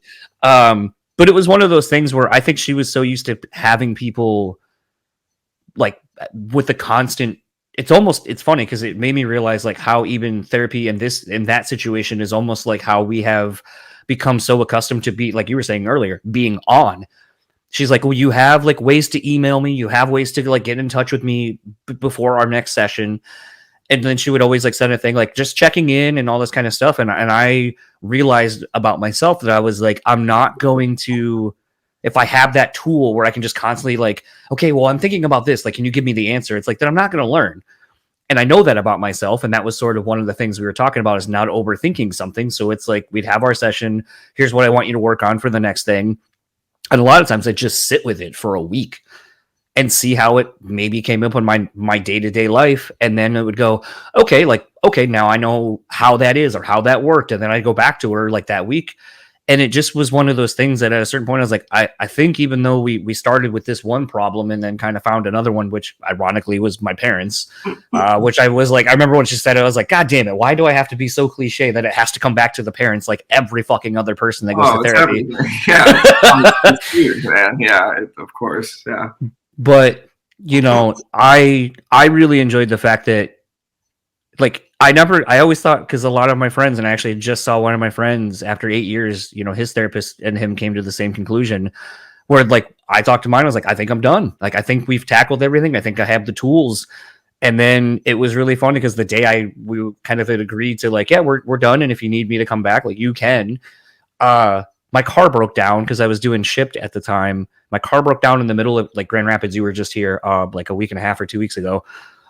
But it was one of those things where I think she was so used to having people like with the constant. It's funny because it made me realize like how even therapy in that situation is almost like how we have become so accustomed to be, like you were saying earlier, being on. She's like, well, you have like ways to email me, you have ways to like get in touch with me before our next session. And then she would always like send a thing like just checking in and all this kind of stuff. And I realized about myself that I was like, I'm not going to, if I have that tool where I can just constantly like, okay, well, I'm thinking about this. Like, can you give me the answer? It's like that I'm not going to learn. And I know that about myself. And that was sort of one of the things we were talking about, is not overthinking something. So it's like, we'd have our session. Here's what I want you to work on for the next thing. And a lot of times I just sit with it for a week and see how it maybe came up in my day-to-day life. And then it would go, okay, like, okay, now I know how that is or how that worked. And then I go back to her like that week. And it just was one of those things that at a certain point, I was like, I think even though we started with this one problem and then kind of found another one, which ironically was my parents, which I was like, I remember when she said it, I was like, God damn it, why do I have to be so cliche that it has to come back to the parents like every fucking other person that goes to therapy? Yeah. It's huge, man. Yeah, of course. Yeah. But, you know, I really enjoyed the fact that, like, I always thought, because a lot of my friends, and I actually just saw one of my friends after 8 years, you know, his therapist and him came to the same conclusion where, like, I talked to mine, I was like, I think I'm done. Like, I think we've tackled everything. I think I have the tools. And then it was really funny because the day we kind of had agreed to, like, yeah, we're done. And if you need me to come back, like, you can. My car broke down because I was doing Shipped at the time. My car broke down in the middle of like Grand Rapids. You were just here like a week and a half or 2 weeks ago.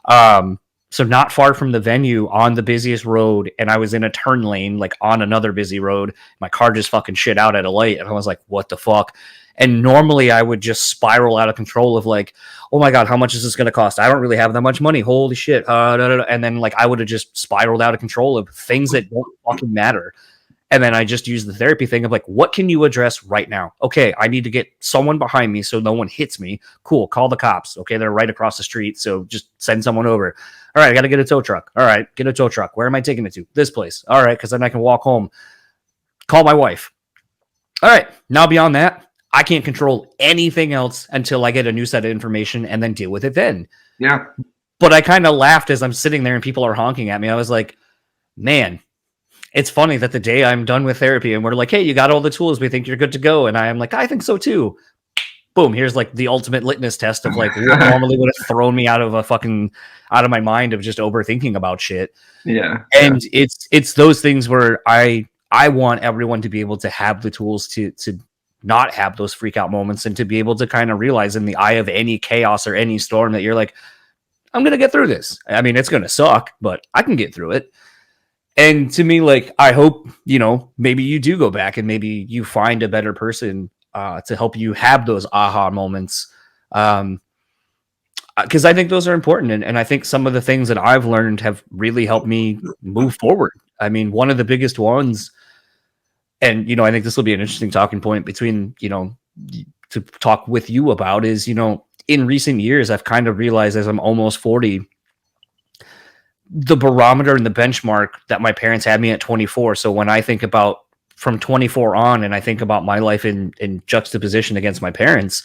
So not far from the venue on the busiest road. And I was in a turn lane, like on another busy road. My car just fucking shit out at a light. And I was like, what the fuck? And normally I would just spiral out of control of like, oh my God, how much is this going to cost? I don't really have that much money. Holy shit. And then like I would have just spiraled out of control of things that don't fucking matter. And then I just use the therapy thing of like, what can you address right now? Okay, I need to get someone behind me so no one hits me. Cool, call the cops. Okay, they're right across the street, so just send someone over. All right, I got to get a tow truck. All right, get a tow truck. Where am I taking it to? This place. All right, because then I can walk home. Call my wife. All right, now beyond that, I can't control anything else until I get a new set of information and then deal with it then. Yeah. But I kind of laughed as I'm sitting there and people are honking at me. I was like, man, it's funny that the day I'm done with therapy and we're like, hey, you got all the tools. We think you're good to go. And I am like, I think so too. Boom. Here's like the ultimate litmus test of like what normally would have thrown me out of my mind of just overthinking about shit. Yeah. And it's those things where I want everyone to be able to have the tools to not have those freak out moments and to be able to kind of realize in the eye of any chaos or any storm that you're like, I'm going to get through this. I mean, it's going to suck, but I can get through it. And to me, like, I hope, you know, maybe you do go back and maybe you find a better person to help you have those aha moments. Because I think those are important. And I think some of the things that I've learned have really helped me move forward. I mean, one of the biggest ones, and, you know, I think this will be an interesting talking point between, you know, to talk with you about is, you know, in recent years, I've kind of realized as I'm almost 40, the barometer and the benchmark that my parents had me at 24. So when I think about from 24 on and I think about my life in juxtaposition against my parents,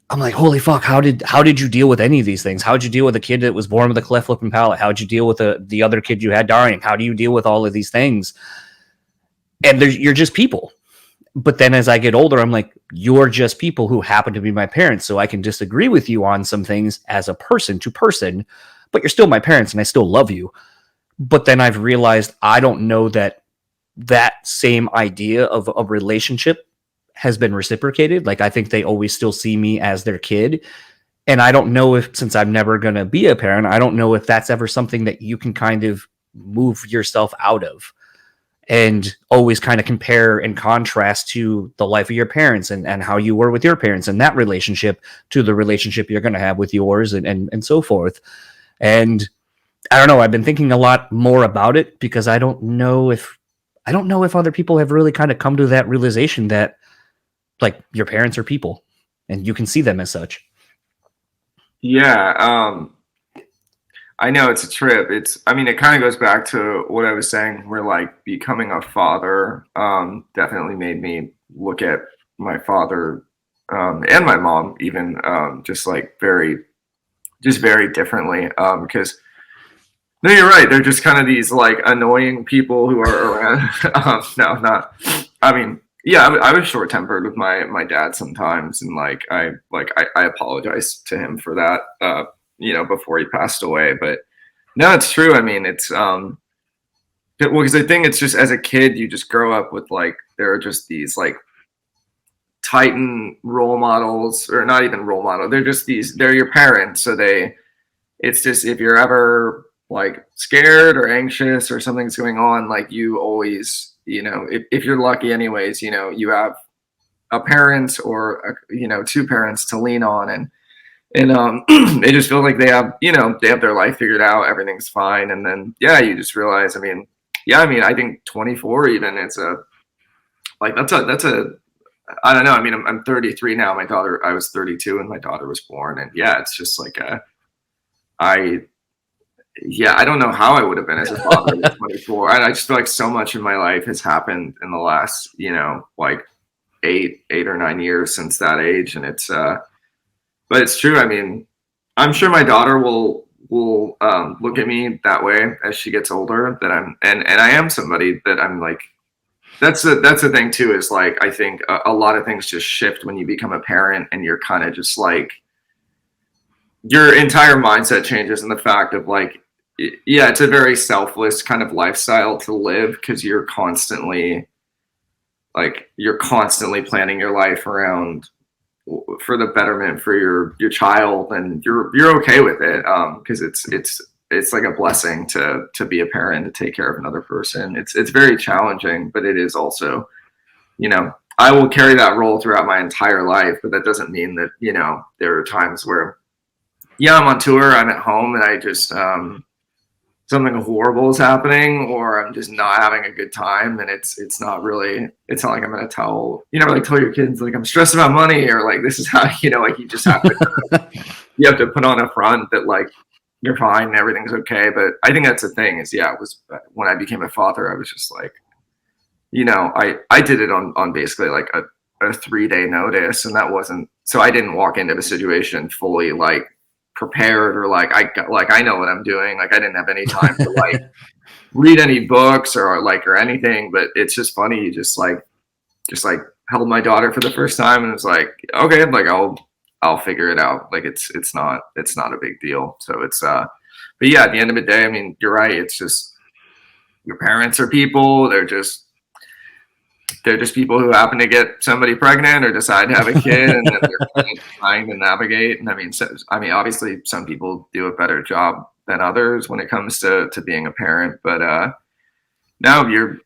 I'm like, holy fuck, how did you deal with any of these things? How did you deal with a kid that was born with a cleft lip and palate? How did you deal with the other kid you had dying? How do you deal with all of these things? And you're just people. But then as I get older, I'm like, you're just people who happen to be my parents. So I can disagree with you on some things as a person to person, but you're still my parents and I still love you. But then I've realized I don't know that same idea of a relationship has been reciprocated. Like, I think they always still see me as their kid. And I don't know if, since I'm never going to be a parent, I don't know if that's ever something that you can kind of move yourself out of. and always kind of compare and contrast to the life of your parents and how you were with your parents and that relationship to the relationship you're going to have with yours and so forth. And I don't know, I've been thinking a lot more about it because I don't know if other people have really kind of come to that realization that like your parents are people and you can see them as such. Yeah, I know it's a trip. I mean, it kind of goes back to what I was saying, where like becoming a father definitely made me look at my father and my mom even just like very differently. Because no, you're right. They're just kind of these like annoying people who are around. No, not. I mean, yeah, I was short tempered with my dad sometimes, and I apologize to him for that. Before he passed away, but no, it's true. I mean, it's because I think it's just as a kid you just grow up with like there are just these like titan role models, or not even role model. They're your parents, so it's just if you're ever like scared or anxious or something's going on, like you always, if you're lucky anyways, you have a parent or two parents to lean on, and they just feel like they have their life figured out, everything's fine, and then yeah, you just realize, I think 24 even it's a like that's a I don't know. I mean, I'm 33 now. I was 32 when my daughter was born, and yeah, it's just like I I don't know how I would have been as a father at 24. And I just feel like so much in my life has happened in the last, like 8 or 9 years since that age. And but it's true. I mean, I'm sure my daughter will look at me that way as she gets older, that and I am somebody that I'm like, that's the thing too, is like, I think a lot of things just shift when you become a parent, and you're kind of just like, your entire mindset changes, in the fact of like, yeah, it's a very selfless kind of lifestyle to live, because you're constantly planning your life around for the betterment for your child, and you're okay with it, because it's like a blessing to be a parent, to take care of another person. It's very challenging, but it is also, I will carry that role throughout my entire life, but that doesn't mean that, there are times where, yeah, I'm on tour, I'm at home, and I just something horrible is happening, or I'm just not having a good time, and it's not like I'm gonna tell your kids like I'm stressed about money, or like this is how like you just have to you have to put on a front that like you're fine, everything's okay. But I think that's the thing, is it was when I became a father, I was just like, I did it on basically like a 3-day notice, and that wasn't, so I didn't walk into the situation fully like prepared, or like I know what I'm doing. Like I didn't have any time to like read any books or anything. But it's just funny, you just held my daughter for the first time, and it's like, okay, like I'll figure it out. Like it's not a big deal. So it's but yeah, at the end of the day, I mean, you're right. It's just, your parents are people. They're just people who happen to get somebody pregnant or decide to have a kid, and then they're trying to navigate. And I mean, obviously some people do a better job than others when it comes to being a parent. But no, you're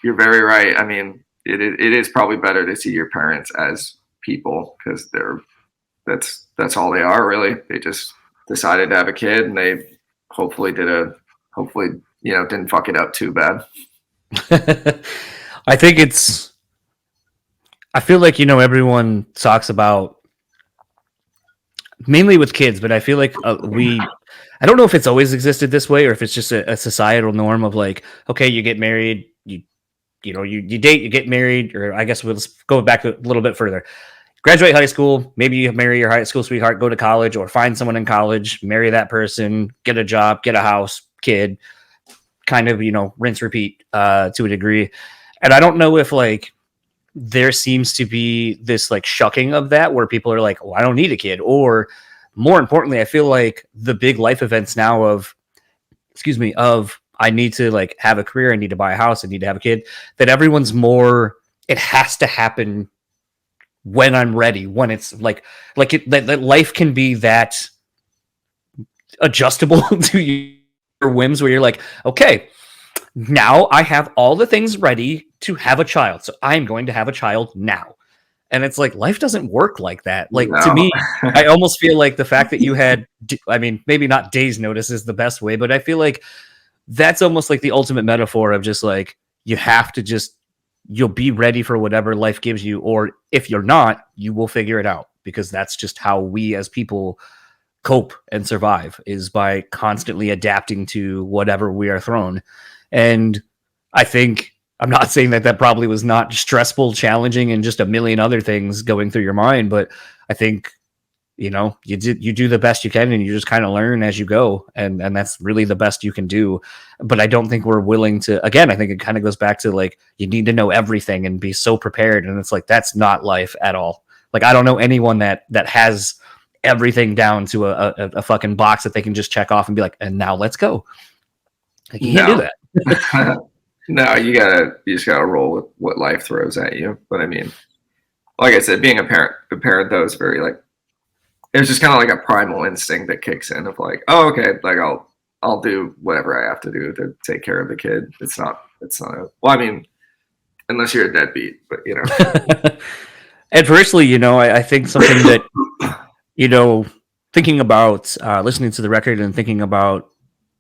very right. I mean, it is probably better to see your parents as people, because that's all they are, really. They just decided to have a kid, and they hopefully didn't fuck it up too bad. I feel like, everyone talks about, mainly with kids, but I feel like I don't know if it's always existed this way, or if it's just a societal norm of like, okay, you get married, you date, you get married, or I guess we'll just go back a little bit further. Graduate high school, maybe you marry your high school sweetheart, go to college, or find someone in college, marry that person, get a job, get a house, kid, kind of, rinse, repeat to a degree. And I don't know if like there seems to be this like shucking of that, where people are like, oh, I don't need a kid. Or more importantly, I feel like the big life events now of I need to like have a career, I need to buy a house, I need to have a kid, that everyone's more, it has to happen when I'm ready, when it's that life can be that adjustable to your whims, where you're like, okay, now I have all the things ready to have a child. So I'm going to have a child now. And it's like, life doesn't work like that. Like, to No. me, I almost feel like the fact that you had, I mean, maybe not days notice is the best way, but I feel like that's almost like the ultimate metaphor of just like, you have to just, you'll be ready for whatever life gives you. Or if you're not, you will figure it out, because that's just how we as people cope and survive, is by constantly adapting to whatever we are thrown. And I think, I'm not saying that that probably was not stressful, challenging, and just a million other things going through your mind, but I think, you do the best you can, and you just kind of learn as you go, and that's really the best you can do. But I don't think we're willing to. Again, I think it kind of goes back to like, you need to know everything and be so prepared, and it's like, that's not life at all. Like, I don't know anyone that has everything down to a fucking box that they can just check off and be like, and now let's go. Like, you can't do No. that. No, you just gotta roll with what life throws at you. But I mean, like I said, being a parent though is very like, it's just kind of like a primal instinct that kicks in of like, oh, okay, like I'll do whatever I have to do to take care of the kid. Well, I mean, unless you're a deadbeat, but And personally, I think something that, thinking about listening to the record and thinking about,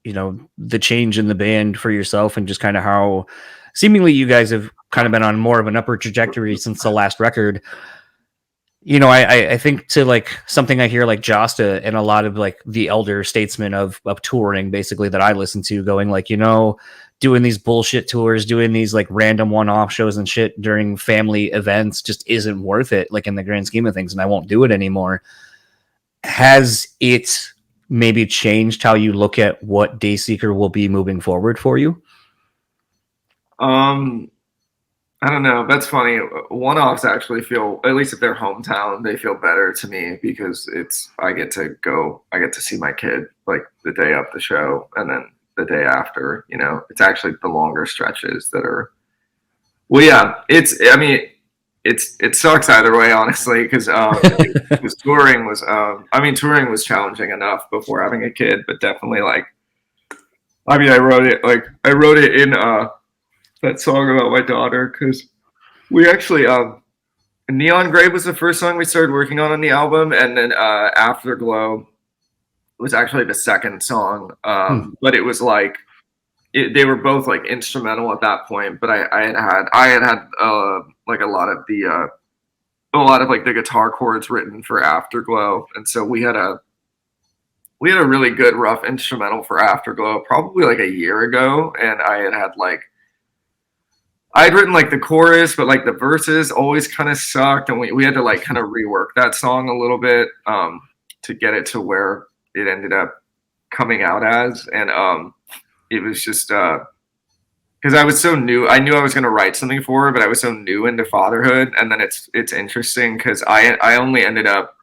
the change in the band for yourself, and just kind of how seemingly you guys have kind of been on more of an upward trajectory since the last record. I think to like something I hear like Josta and a lot of like the elder statesmen of touring, basically, that I listen to, going like, doing these bullshit tours, doing these like random one-off shows and shit during family events just isn't worth it, like in the grand scheme of things, and I won't do it anymore. Has it maybe changed how you look at what Dayseeker will be moving forward for you? um, I don't know. That's funny. One-offs actually feel, at least if they're hometown, they feel better to me because I get to see my kid like the day of the show and then the day after. It's actually the longer stretches that are. Well, yeah, I mean, it sucks either way, honestly, because touring was. I mean, touring was challenging enough before having a kid, but definitely like. I mean, I wrote it in that song about my daughter because we actually Neon Grave was the first song we started working on the album, and then Afterglow was actually the second song. But it was like they were both like instrumental at that point. But I had like a lot of like the guitar chords written for Afterglow, and so we had a really good rough instrumental for Afterglow probably like a year ago, and I'd written like the chorus, but like the verses always kind of sucked, and we had to like kind of rework that song a little bit to get it to where it ended up coming out as, and it was just because I was so new. I knew I was going to write something for her, but I was so new into fatherhood, and then it's interesting because I only ended up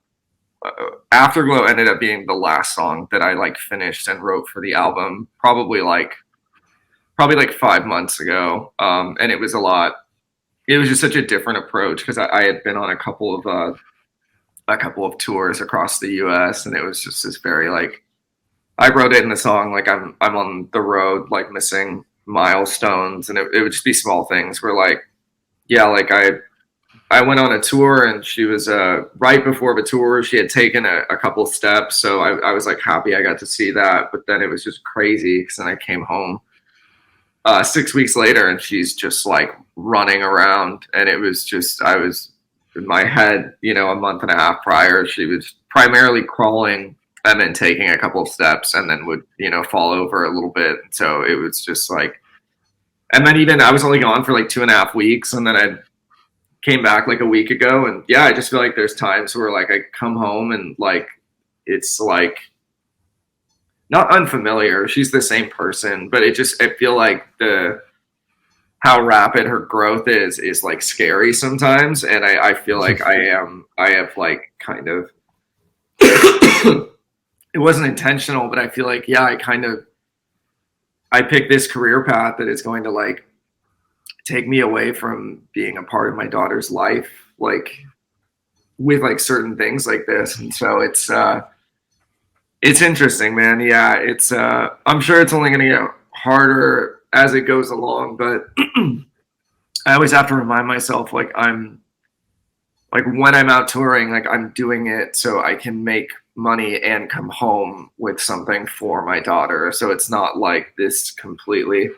Afterglow ended up being the last song that I like finished and wrote for the album, probably like 5 months ago. And it was it was just such a different approach because I had been on a couple of tours across the US, and it was just this very like, I wrote it in the song, like I'm on the road, like missing milestones, and it would just be small things where like, yeah, like I went on a tour, and she was right before the tour, she had taken a couple steps. So I was like happy I got to see that. But then it was just crazy because then I came home 6 weeks later, and she's just like running around, and it was just, I was in my head, a month and a half prior, she was primarily crawling and then taking a couple of steps and then would, fall over a little bit. So it was just like, and then even I was only gone for like 2.5 weeks, and then I came back like a week ago, and yeah, I just feel like there's times where like I come home and like, it's like, not unfamiliar. She's the same person, but I feel like how rapid her growth is like scary sometimes. And I feel like I have like kind of, it wasn't intentional, but I feel like, yeah, I picked this career path that is going to like take me away from being a part of my daughter's life, like with like certain things like this. And so it's interesting, man. Yeah, I'm sure it's only going to get harder as it goes along. But I always have to remind myself, like, when I'm out touring, like, I'm doing it so I can make money and come home with something for my daughter. So it's not like this completely,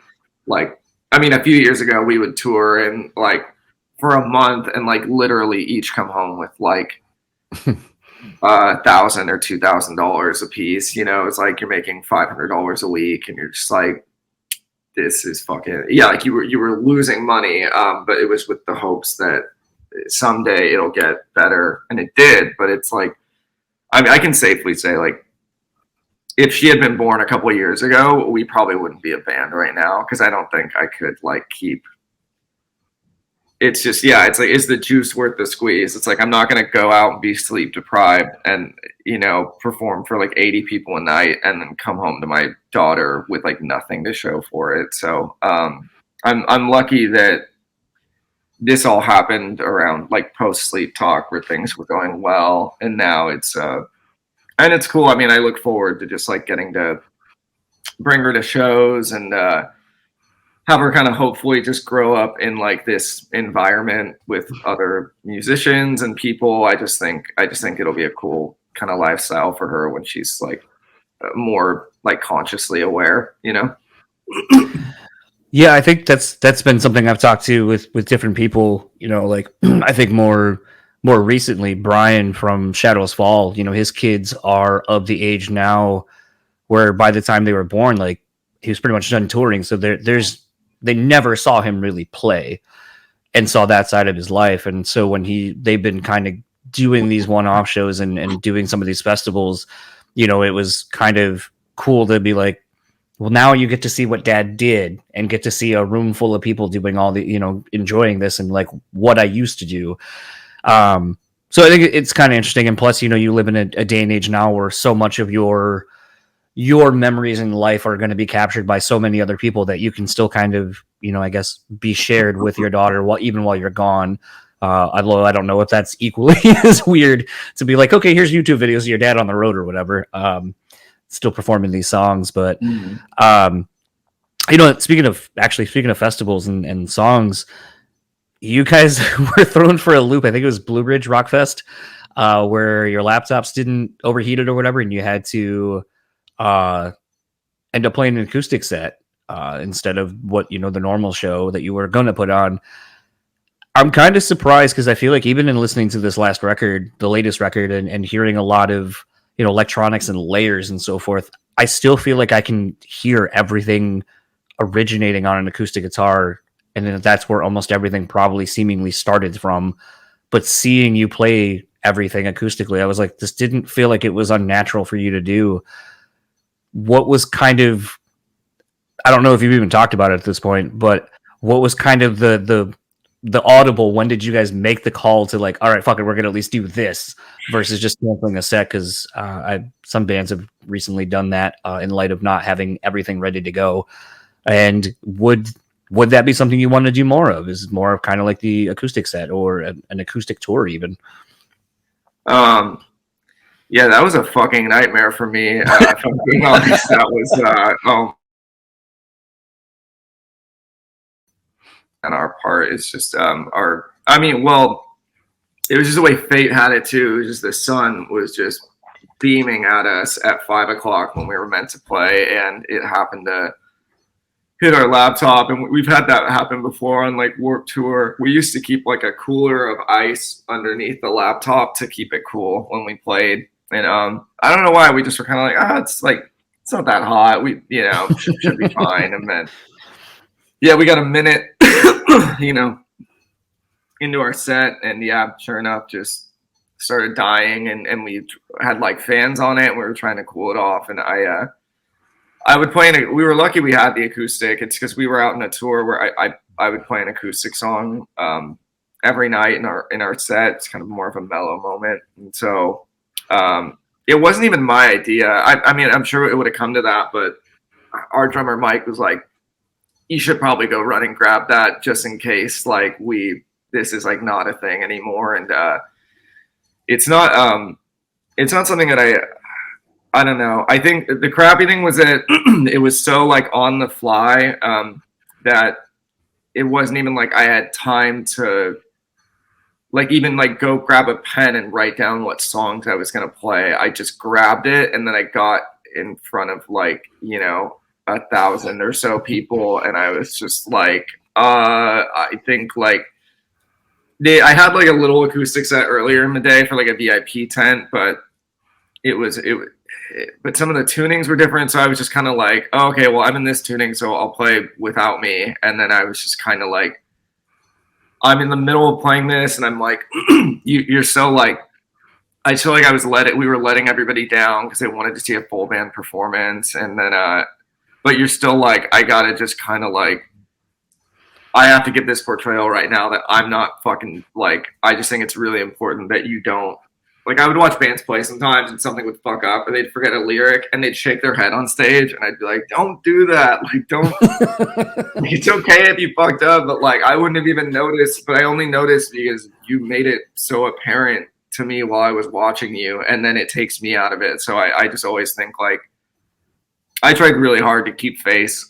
like, I mean, a few years ago we would tour and like for a month and like literally each come home with like $1,000 or $2,000 a piece. You know, it's like you're making $500 a week, and you're just like, this is fucking, yeah. Like you were losing money, but it was with the hopes that someday it'll get better, and it did. But it's like, I mean, I can safely say, like, if she had been born a couple of years ago, we probably wouldn't be a band right now, because I don't think I could like keep. It's just, yeah, it's like, is the juice worth the squeeze? It's like, I'm not going to go out and be sleep deprived and, you know, perform for like 80 people a night and then come home to my daughter with like nothing to show for it. So I'm lucky that this all happened around like post sleep talk where things were going well. And now it's, and it's cool. I mean, I look forward to just like getting to bring her to shows and, have her kind of hopefully just grow up in like this environment with other musicians and people. I just think it'll be a cool kind of lifestyle for her when she's like more like consciously aware, you know? Yeah, I think that's been something I've talked to with different people, you know, like I think more recently, Brian from Shadows Fall, you know, his kids are of the age now where by the time they were born, like he was pretty much done touring. So they never saw him really play and saw that side of his life. And so when they've been kind of doing these one-off shows and doing some of these festivals, you know, it was kind of cool to be like, well, now you get to see what dad did and get to see a room full of people doing all the, you know, enjoying this and like what I used to do. So I think it's kind of interesting. And plus, you know, you live in a day and age now where so much of your memories in life are going to be captured by so many other people that you can still kind of, you know, I guess be shared with your daughter even while you're gone. Although I don't know if that's equally as weird to be like, okay, here's YouTube videos of your dad on the road or whatever, still performing these songs. But, you know, speaking of festivals and songs, you guys were thrown for a loop. I think it was Blue Ridge Rock Fest, where your laptops didn't overheat it or whatever. And you had to, end up playing an acoustic set instead of what, you know, the normal show that you were going to put on. I'm kind of surprised because I feel like even in listening to this last record, the latest record, and hearing a lot of, you know, electronics and layers and so forth, I still feel like I can hear everything originating on an acoustic guitar, and then that's where almost everything probably seemingly started from. But seeing you play everything acoustically, I was like, this didn't feel like it was unnatural for you to do. What was kind of, I don't know if you've even talked about it at this point, but what was kind of the audible, when did you guys make the call to like, all right, fuck it, we're going to at least do this versus just sampling a set? Because some bands have recently done that in light of not having everything ready to go. And would that be something you want to do more of? Is more of kind of like the acoustic set or an acoustic tour even? Yeah, that was a fucking nightmare for me. If I'm being honest, that was and our part is just I mean, well, it was just the way fate had it too. It was just the sun was just beaming at us at 5 o'clock when we were meant to play, and it happened to hit our laptop. And we've had that happen before on like Warped Tour. We used to keep like a cooler of ice underneath the laptop to keep it cool when we played. And I don't know why, we just were kind of like, it's like, it's not that hot. We, you know, should be fine. And then, yeah, we got a minute, you know, into our set, and yeah, sure enough, just started dying, and we had like fans on it, and we were trying to cool it off. And I would play we were lucky we had the acoustic. It's because we were out on a tour where I would play an acoustic song every night in our set. It's kind of more of a mellow moment, and so it wasn't even my idea. I mean, I'm sure it would have come to that, but our drummer Mike was like, "You should probably go run and grab that just in case like this is like not a thing anymore." And it's not something that I don't know. I think the crappy thing was that it was so like on the fly. that it wasn't even like I had time to like even like go grab a pen and write down what songs I was going to play. I just grabbed it and then I got in front of like, 1,000 or so people. And I was just like, I think like I had like a little acoustic set earlier in the day for like a VIP tent, but but some of the tunings were different. So I was just kind of like, oh, okay, well, I'm in this tuning, so I'll play without me. And then I was just kind of like, I'm in the middle of playing this, and I'm like, you're so like, I feel like we were letting everybody down because they wanted to see a full band performance, and then, but you're still like, I gotta just kind of like, I have to give this portrayal right now that I'm not fucking like, I just think it's really important that you don't. Like, I would watch bands play sometimes and something would fuck up and they'd forget a lyric and they'd shake their head on stage and I'd be like, don't do that. Like, don't. It's okay if you fucked up, but like, I wouldn't have even noticed. But I only noticed because you made it so apparent to me while I was watching you, and then it takes me out of it. So I just always think like, I tried really hard to keep face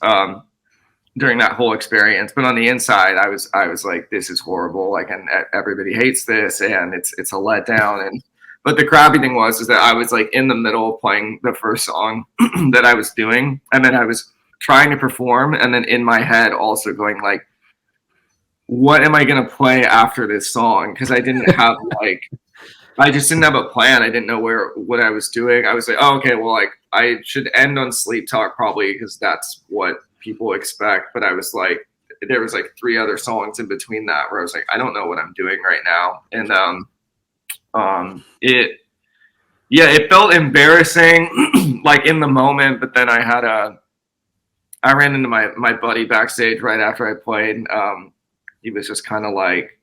during that whole experience, but on the inside, I was like, this is horrible. Like, and everybody hates this, and it's a letdown. But the crappy thing is that I was like in the middle of playing the first song that I was doing, and then I was trying to perform, and then in my head also going like, what am I gonna play after this song? Because I didn't have like, I just didn't have a plan. I didn't know what I was doing. I was like, oh, okay, well, like I should end on Sleep Talk probably because that's what people expect. But I was like, there was like 3 other songs in between that where I was like, I don't know what I'm doing right now, and it felt embarrassing like in the moment, but then I ran into my buddy backstage right after I played. He was just kind of like,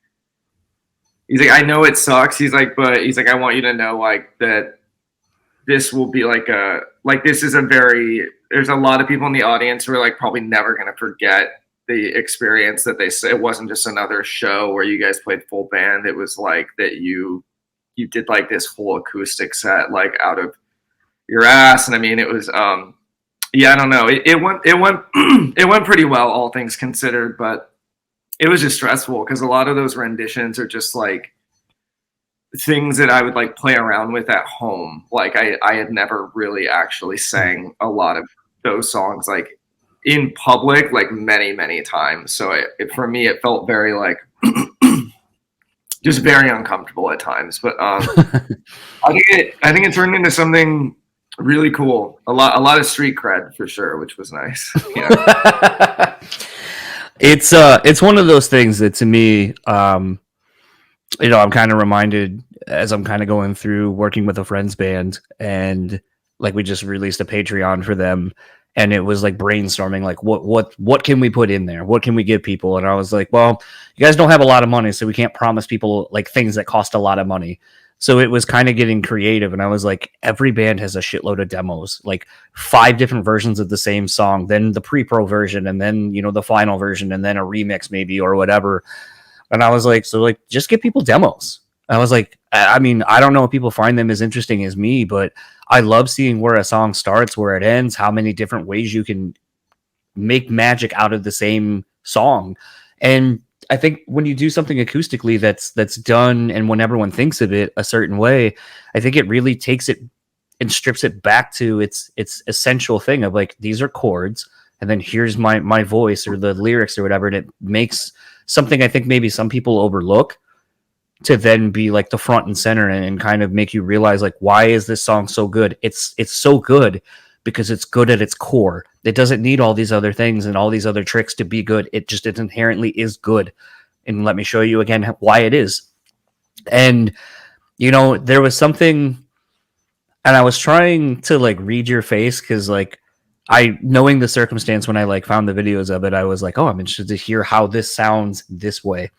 he's like, I know it sucks. He's like, I want you to know like that this will be like this is there's a lot of people in the audience who are like probably never going to forget the experience that they say. It wasn't just another show where you guys played full band. It was like that you did like this whole acoustic set like out of your ass. And I mean, it was I don't know. It went pretty well, all things considered, but it was just stressful because a lot of those renditions are just like things that I would like play around with at home. Like I had never really actually sang a lot of those songs like in public like many, many times. So for me, it felt very like just very uncomfortable at times, but I think it turned into something really cool. A lot of street cred for sure, which was nice. Yeah. It's one of those things that to me, I'm kind of reminded as I'm kind of going through working with a friend's band, and like we just released a Patreon for them. And it was like brainstorming, like what can we put in there? What can we give people? And I was like, well, you guys don't have a lot of money, so we can't promise people like things that cost a lot of money. So it was kind of getting creative. And I was like, every band has a shitload of demos, like 5 different versions of the same song, then the pre-pro version, and then, the final version, and then a remix maybe or whatever. And I was like, so like, just give people demos. I was like, I mean, I don't know if people find them as interesting as me, but I love seeing where a song starts, where it ends, how many different ways you can make magic out of the same song. And I think when you do something acoustically that's done, and when everyone thinks of it a certain way, I think it really takes it and strips it back to its essential thing of like, these are chords, and then here's my voice or the lyrics or whatever, and it makes something I think maybe some people overlook to then be like the front and center and kind of make you realize like, why is this song so good? It's so good because it's good at its core. It doesn't need all these other things and all these other tricks to be good. It inherently is good. And let me show you again why it is. And, there was something, and I was trying to like read your face because like knowing the circumstance when I like found the videos of it, I was like, oh, I'm interested to hear how this sounds this way.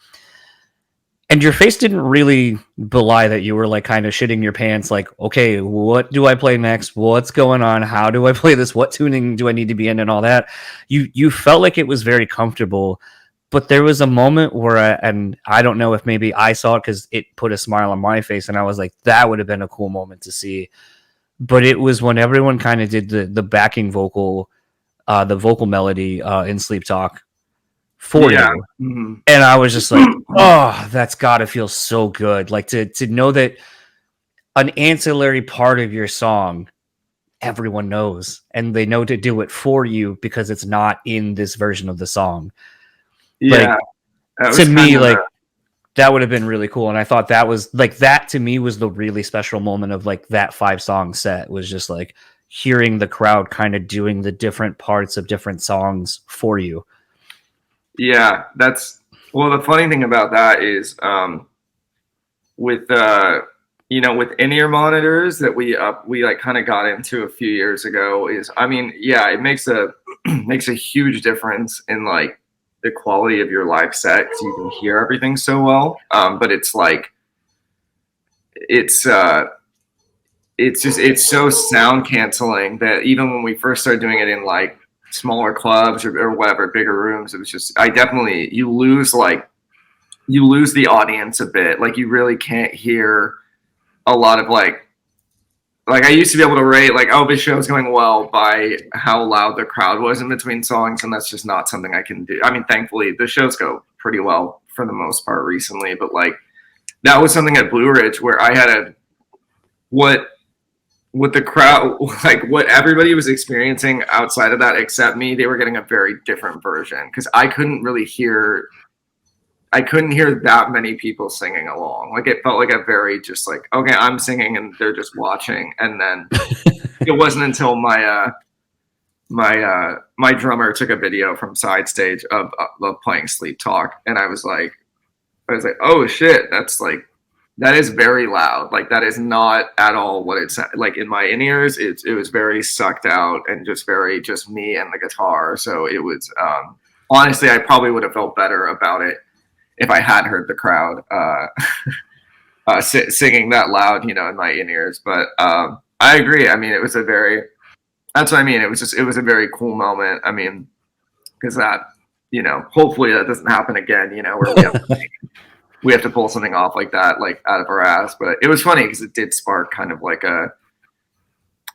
And your face didn't really belie that you were like kind of shitting your pants, like, okay, what do I play next? What's going on? How do I play this? What tuning do I need to be in and all that? You felt like it was very comfortable, but there was a moment where, and I don't know if maybe I saw it because it put a smile on my face, and I was like, that would have been a cool moment to see. But it was when everyone kind of did the backing vocal, the vocal melody in Sleep Talk. for Yeah. you. Mhm. And I was just like, oh, that's gotta feel so good. Like to know that an ancillary part of your song everyone knows, and they know to do it for you because it's not in this version of the song. Yeah, Like that to was kind me, of like that would have been really cool. And I thought that was like that to me was the really special moment of like that 5-song set was just like hearing the crowd kind of doing the different parts of different songs for you. yeah. That's well. The funny thing about that is, with with in-ear monitors that we like kind of got into a few years ago is, I mean, yeah, it makes a makes a huge difference in like the quality of your live set because you can hear everything so well. But it's like it's uh it's so sound canceling that even when we first started doing it in like smaller clubs or whatever, bigger rooms, it was just I definitely you lose the audience a bit. Like you really can't hear a lot of like I used to be able to rate like, oh, this show's going well by how loud the crowd was in between songs, and that's just not something I can do. I mean, thankfully the shows go pretty well for the most part recently, but like that was something at Blue Ridge where I had a what the crowd like what everybody was experiencing outside of that except me, they were getting a very different version because I couldn't hear that many people singing along. Like it felt like a very just like, okay, I'm singing and they're just watching. And then it wasn't until my drummer took a video from side stage of playing Sleep Talk, and I was like, oh shit, that's like that is very loud. Like that is not at all what it's like in my in ears. It was very sucked out and just very just me and the guitar. So it was honestly, I probably would have felt better about it if I had heard the crowd singing that loud, you know, in my in ears. But I agree. I mean, it was a very that's what I mean. It was a very cool moment. I mean, because that hopefully that doesn't happen again. You know, where we have to pull something off like that, like out of our ass. But it was funny because it did spark kind of like a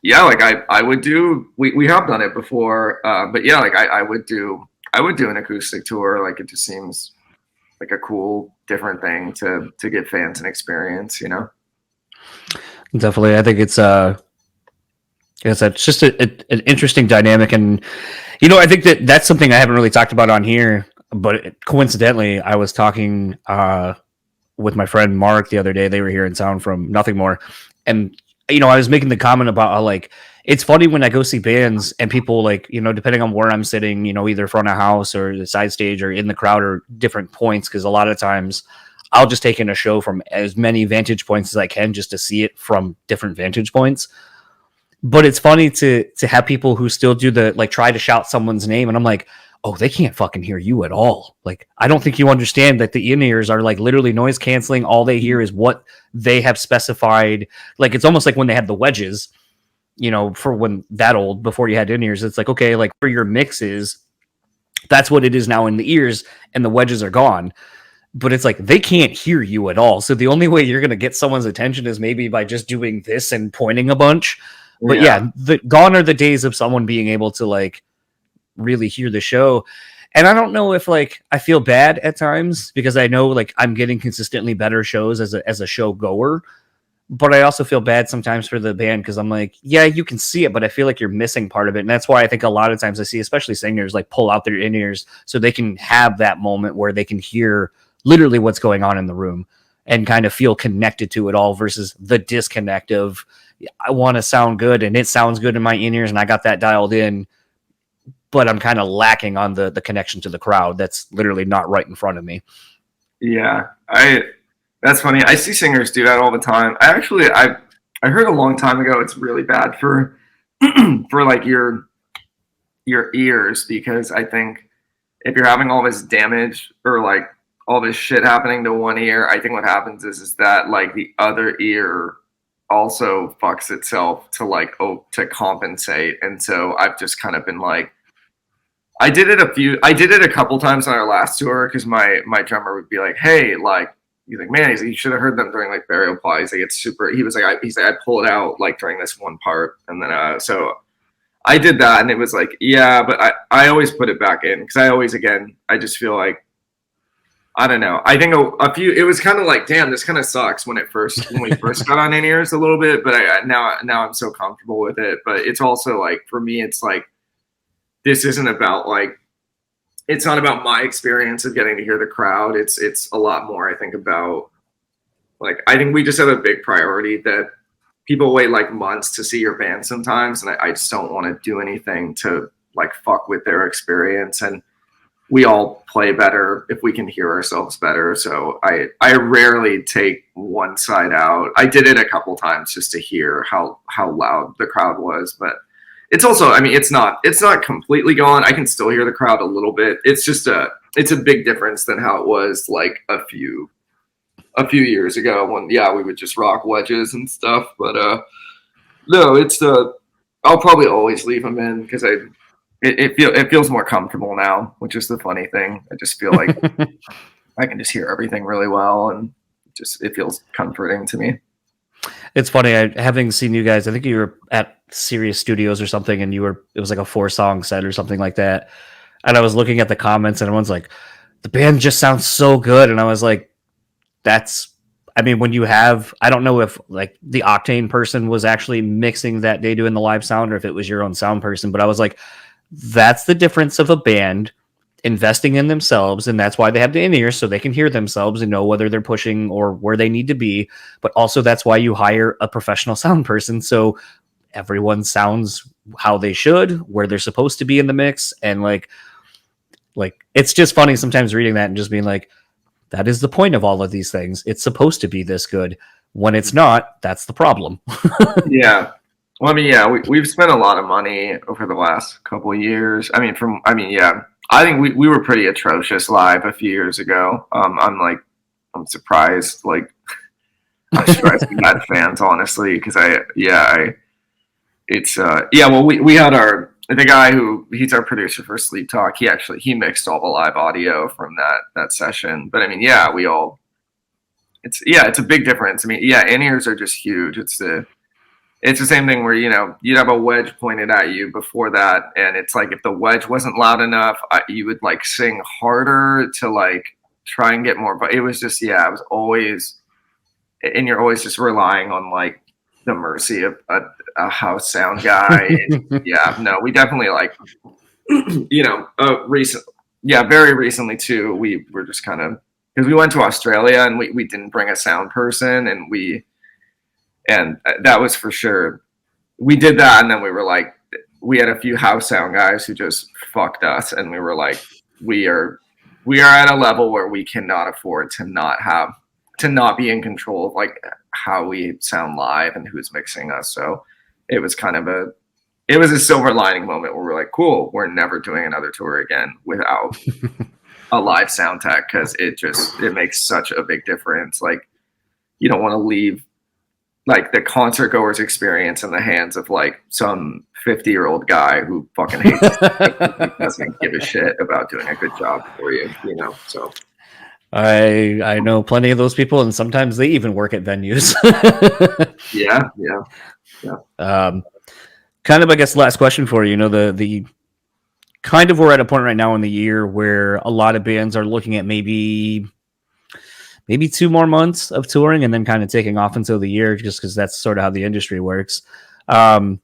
like I would do. We have done it before, but yeah, like I would do an acoustic tour. Like it just seems like a cool, different thing to give fans an experience, you know? Definitely. I think it's just an interesting dynamic. And, I think that's something I haven't really talked about on here, but coincidentally, I was talking with my friend Mark the other day. They were here in town from Nothing More. And, I was making the comment about how, like, it's funny when I go see bands and people, like, depending on where I'm sitting, either front of house or the side stage or in the crowd or different points, because a lot of times I'll just take in a show from as many vantage points as I can just to see it from different vantage points. But it's funny to have people who still do the, like, try to shout someone's name, and I'm like, oh, they can't fucking hear you at all. Like, I don't think you understand that the in-ears are like literally noise canceling. All they hear is what they have specified. Like, it's almost like when they had the wedges, for when that old, before you had in-ears, it's like, okay, like for your mixes, that's what it is now in the ears, and the wedges are gone. But it's like they can't hear you at all. So the only way you're going to get someone's attention is maybe by just doing this and pointing a bunch. But yeah, gone are the days of someone being able to like really hear the show. And I don't know if like I feel bad at times because I know like I'm getting consistently better shows as a show goer, but I also feel bad sometimes for the band because I'm like, yeah, you can see it, but I feel like you're missing part of it. And that's why I think a lot of times I see, especially singers, like pull out their in-ears so they can have that moment where they can hear literally what's going on in the room and kind of feel connected to it all versus the disconnect of I want to sound good and it sounds good in my in-ears and I got that dialed in, but I'm kind of lacking on the connection to the crowd that's literally not right in front of me. Yeah, that's funny. I see singers do that all the time. I heard a long time ago it's really bad for for like your ears because I think if you're having all this damage or like all this shit happening to one ear, I think what happens is that like the other ear also fucks itself to like to compensate. And so I've just kind of been like I did it a couple times on our last tour because my drummer would be like, hey, like he's like, man, you should have heard them during like Burial Plot. He's like, it's super. He was like, I pull it out like during this one part, and then so I did that, and it was like, yeah, but I always put it back in because I always, again, I just feel like, I don't know. I think a few. It was kind of like, damn, this kind of sucks when we first got on in ears a little bit, but now I'm so comfortable with it. But it's also like for me, it's like this isn't about like it's not about my experience of getting to hear the crowd. It's a lot more. I think about like I think we just have a big priority that people wait like months to see your band sometimes, and I just don't want to do anything to like fuck with their experience. And we all play better if we can hear ourselves better. So I rarely take one side out. I did it a couple times just to hear how loud the crowd was, but it's also, I mean, it's not completely gone. I can still hear the crowd a little bit. It's a big difference than how it was like a few years ago when we would just rock wedges and stuff. But no, I'll probably always leave them in because it feels more comfortable now, which is the funny thing. I just feel like I can just hear everything really well, and it feels comforting to me. It's funny, having seen you guys, I think you were at Sirius Studios or something, and it was like a 4-song set or something like that. And I was looking at the comments, and everyone's like, the band just sounds so good. And I was like, when you have, I don't know if like the Octane person was actually mixing that day doing the live sound or if it was your own sound person, but I was like, that's the difference of a band investing in themselves, and that's why they have the in-ears so they can hear themselves and know whether they're pushing or where they need to be. But also that's why you hire a professional sound person, so everyone sounds how they should, where they're supposed to be in the mix. And like it's just funny sometimes reading that and just being like, that is the point of all of these things. It's supposed to be this good. When it's not, that's the problem. Yeah. Well, I mean, we've spent a lot of money over the last couple of years. I think we were pretty atrocious live a few years ago. I'm surprised. Like, I'm surprised we had fans, honestly, because we had the guy he's our producer for Sleep Talk. He mixed all the live audio from that session. But I mean, it's a big difference. I mean, in-ears are just huge. It's the same thing where, you'd have a wedge pointed at you before that. And it's like, if the wedge wasn't loud enough, you would like sing harder to like try and get more. But it was just, it was always, and you're always just relying on like the mercy of a house sound guy. We definitely like, very recently too, we were just kind of, because we went to Australia and we didn't bring a sound person, and that was for sure. We did that, and then we were like, we had a few house sound guys who just fucked us, and we were like, we are at a level where we cannot afford to not be in control of like how we sound live and who's mixing us. So it was kind of a silver lining moment where we're like, cool, we're never doing another tour again without a live sound tech, because it makes such a big difference. Like, you don't want to leave like the concert goer's experience in the hands of like some 50-year-old guy who fucking hates it, doesn't give a shit about doing a good job for you, so. I know plenty of those people, and sometimes they even work at venues. Yeah. Kind of, I guess, last question for you. The kind of, we're at a point right now in the year where a lot of bands are looking at maybe 2 more months of touring and then kind of taking off until the year, just because that's sort of how the industry works. Because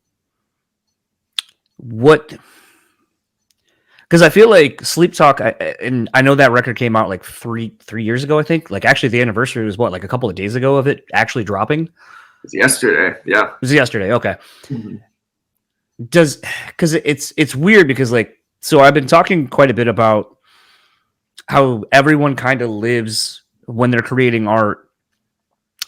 I feel like Sleep Talk, and I know that record came out like three years ago, I think. Like, actually, the anniversary was like a couple of days ago of it actually dropping? It was yesterday, yeah. It was yesterday, okay. Mm-hmm. Because it's weird because, like, so I've been talking quite a bit about how everyone kind of lives when they're creating art.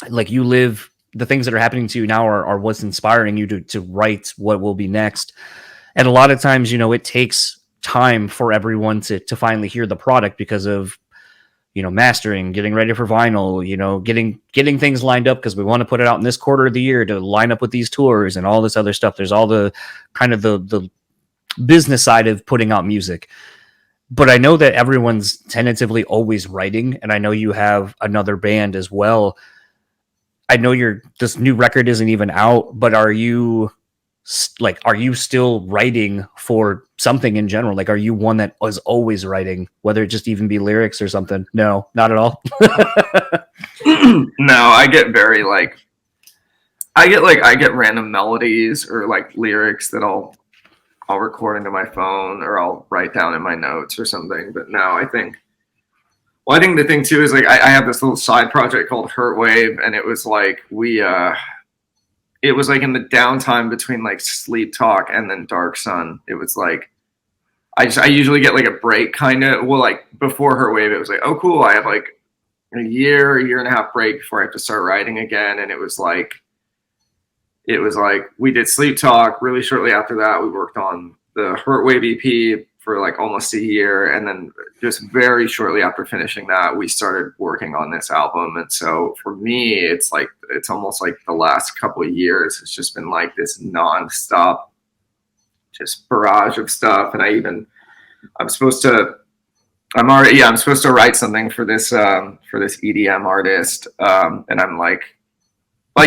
Like, you live, the things that are happening to you now are what's inspiring you to write what will be next. And a lot of times, it takes time for everyone to finally hear the product because of, mastering, getting ready for vinyl, getting things lined up because we want to put it out in this quarter of the year to line up with these tours and all this other stuff. There's all the kind of the business side of putting out music. But I know that everyone's tentatively always writing, and I know you have another band as well. I know this new record isn't even out, but are you like, are you still writing for something in general? Like, are you one that was always writing, whether it just even be lyrics or something? No, not at all. No, I get very like I get random melodies or like lyrics that I'll record into my phone or I'll write down in my notes or something. But no, I think the thing too is like I have this little side project called Hurt Wave, and it was like it was like in the downtime between like Sleep Talk and then Dark Sun. It was like I usually get like a break kind of. Well, like before Hurt Wave, it was like, oh cool, I have like a year and a half break before I have to start writing again, and it was like we did Sleep Talk. Really shortly after that, we worked on the Hurt Wave EP for like almost a year, and then just very shortly after finishing that, we started working on this album. And so for me, it's almost like the last couple of years, it's just been like this nonstop just barrage of stuff. And I'm supposed to write something for this EDM artist, and I'm like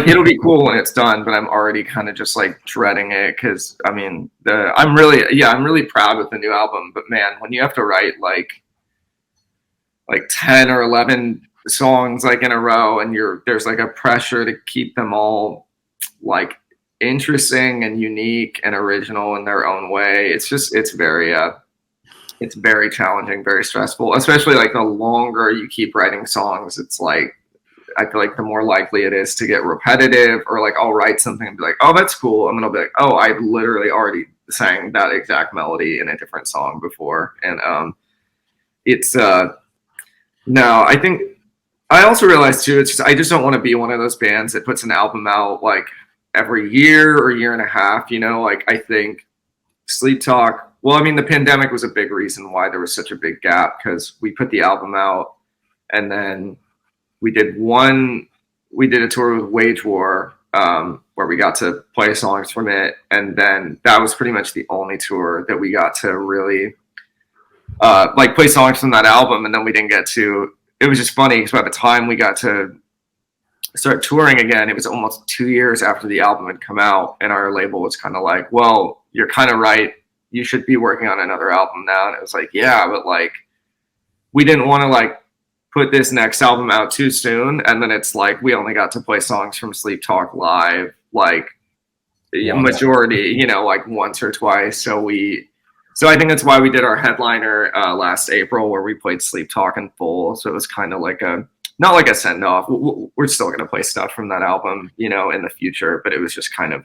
it'll be cool when it's done, but I'm already kind of just like dreading it because I mean I'm really proud with the new album, but man, when you have to write like 10 or 11 songs like in a row, and there's like a pressure to keep them all like interesting and unique and original in their own way. It's very challenging, very stressful, especially like the longer you keep writing songs. It's like I feel like the more likely it is to get repetitive, or like I'll write something and be like, oh, that's cool. And then I'll be like, oh, I literally already sang that exact melody in a different song before. And it's no, I think I also realized too, it's just I just don't want to be one of those bands that puts an album out like every year or year and a half, you know. Like I think Sleep Talk, well, I mean the pandemic was a big reason why there was such a big gap, because we put the album out and then we did a tour with Wage War, where we got to play songs from it. And then that was pretty much the only tour that we got to really like play songs from that album. And then we didn't get to, it was just funny because by the time we got to start touring again, it was almost 2 years after the album had come out. And our label was kind of like, well, you're kind of right. You should be working on another album now. And it was like, yeah, but like, we didn't want to like put this next album out too soon, and then it's like we only got to play songs from Sleep Talk live, like majority, you know, like once or twice. So I think that's why we did our headliner last April, where we played Sleep Talk in full. So it was kind of like not like a send off. We're still going to play stuff from that album, you know, in the future, but it was just kind of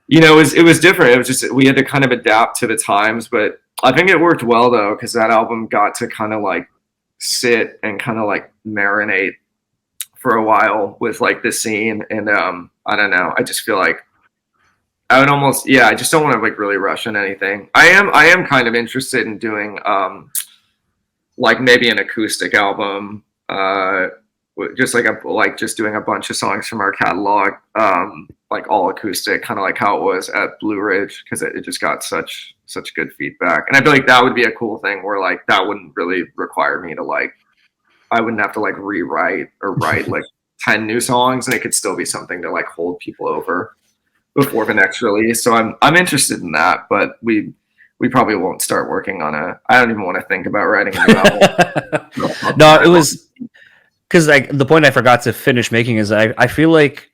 it was different. It was just, we had to kind of adapt to the times, but I think it worked well though, because that album got to kind of like sit and kind of like marinate for a while with like the scene. And I don't know, I just feel like I would almost, I just don't want to like really rush on anything. I am kind of interested in doing like maybe an acoustic album, just just doing a bunch of songs from our catalog, like all acoustic, kind of like how it was at Blue Ridge, because it just got such good feedback. And I feel like that would be a cool thing where like that wouldn't really require me to like, I wouldn't have to like rewrite or write like 10 new songs, and it could still be something to like hold people over before the next release. So I'm interested in that, but we probably won't start working on I don't even want to think about writing a new album. No, it was because like the point I forgot to finish making is I feel like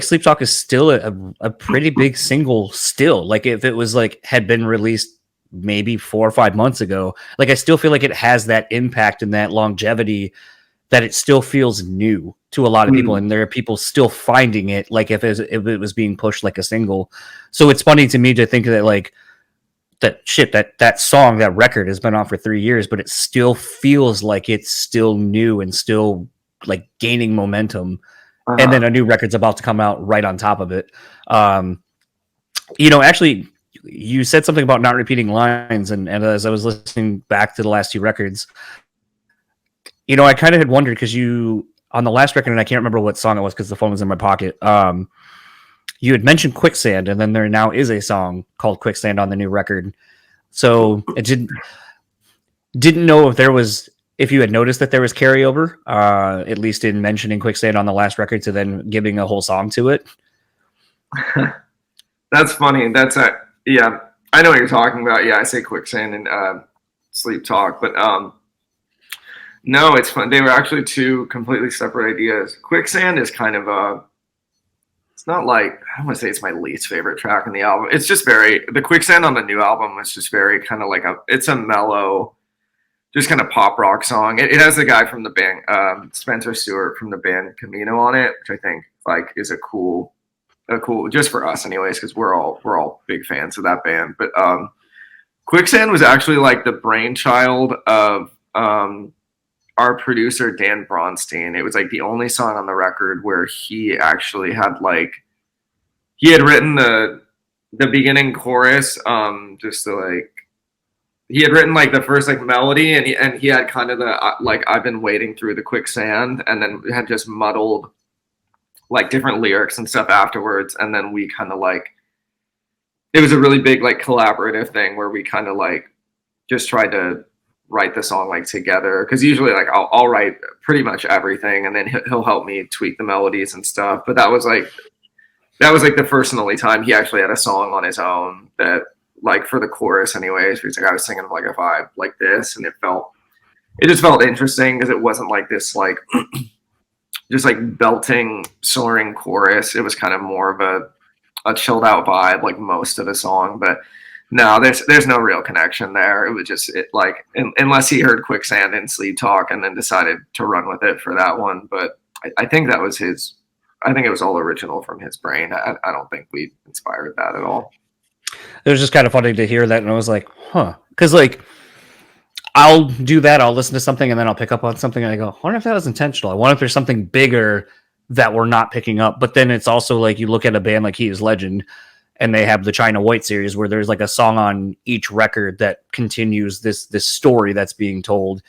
Sleep Talk is still a pretty big single still. Like if it was like had been released maybe 4 or 5 months ago, like I still feel like it has that impact and that longevity, that it still feels new to a lot of people, and there are people still finding it like if it was being pushed like a single. So it's funny to me to think that like that song, that record has been on for 3 years, but it still feels like it's still new and still like gaining momentum. And then a new record's about to come out right on top of it. Actually, you said something about not repeating lines, and as I was listening back to the last 2 records, I kind of had wondered, because you, on the last record, and I can't remember what song it was because the phone was in my pocket, you had mentioned Quicksand, and then there now is a song called Quicksand on the new record. So I didn't know if you had noticed that there was carryover, at least in mentioning Quicksand on the last record, to then giving a whole song to it. That's funny. Yeah. I know what you're talking about. Yeah, I say quicksand and sleep talk, but no, it's fun. They were actually two completely separate ideas. Quicksand is kind of it's not like, I don't want to say it's my least favorite track in the album. It's just the quicksand on the new album was just very kind of like it's a mellow, just kind of pop rock song. It has the guy from the band, Spencer Stewart from the band Camino on it, which I think like is a cool, just for us anyways, because we're all big fans of that band. But quicksand was actually like the brainchild of our producer Dan Bronstein. It was like the only song on the record where he actually had he had written the beginning chorus, just to he had written like the first like melody, and he had kind of the I've been wading through the quicksand, and then had just muddled like different lyrics and stuff afterwards, and then we kind of it was a really big like collaborative thing where we kind of just tried to write the song together, because usually I'll write pretty much everything, and then he'll help me tweak the melodies and stuff. But that was the first and only time he actually had a song on his own that for the chorus anyways, he's I was singing a vibe like this, and it just felt interesting because it wasn't this just belting soaring chorus. It was kind of more of a chilled out vibe most of the song. But no, there's no real connection there. It was just unless he heard quicksand and sleep talk and then decided to run with it for that one. But I think that was I think it was all original from his brain. I don't think we inspired that at all. It was just kind of funny to hear that, and I was like, huh. Because I'll do that. I'll listen to something, and then I'll pick up on something, and I go, I wonder if that was intentional. I wonder if there's something bigger that we're not picking up. But then it's also you look at a band like He Is Legend, and they have the China White series where there's a song on each record that continues this story that's being told.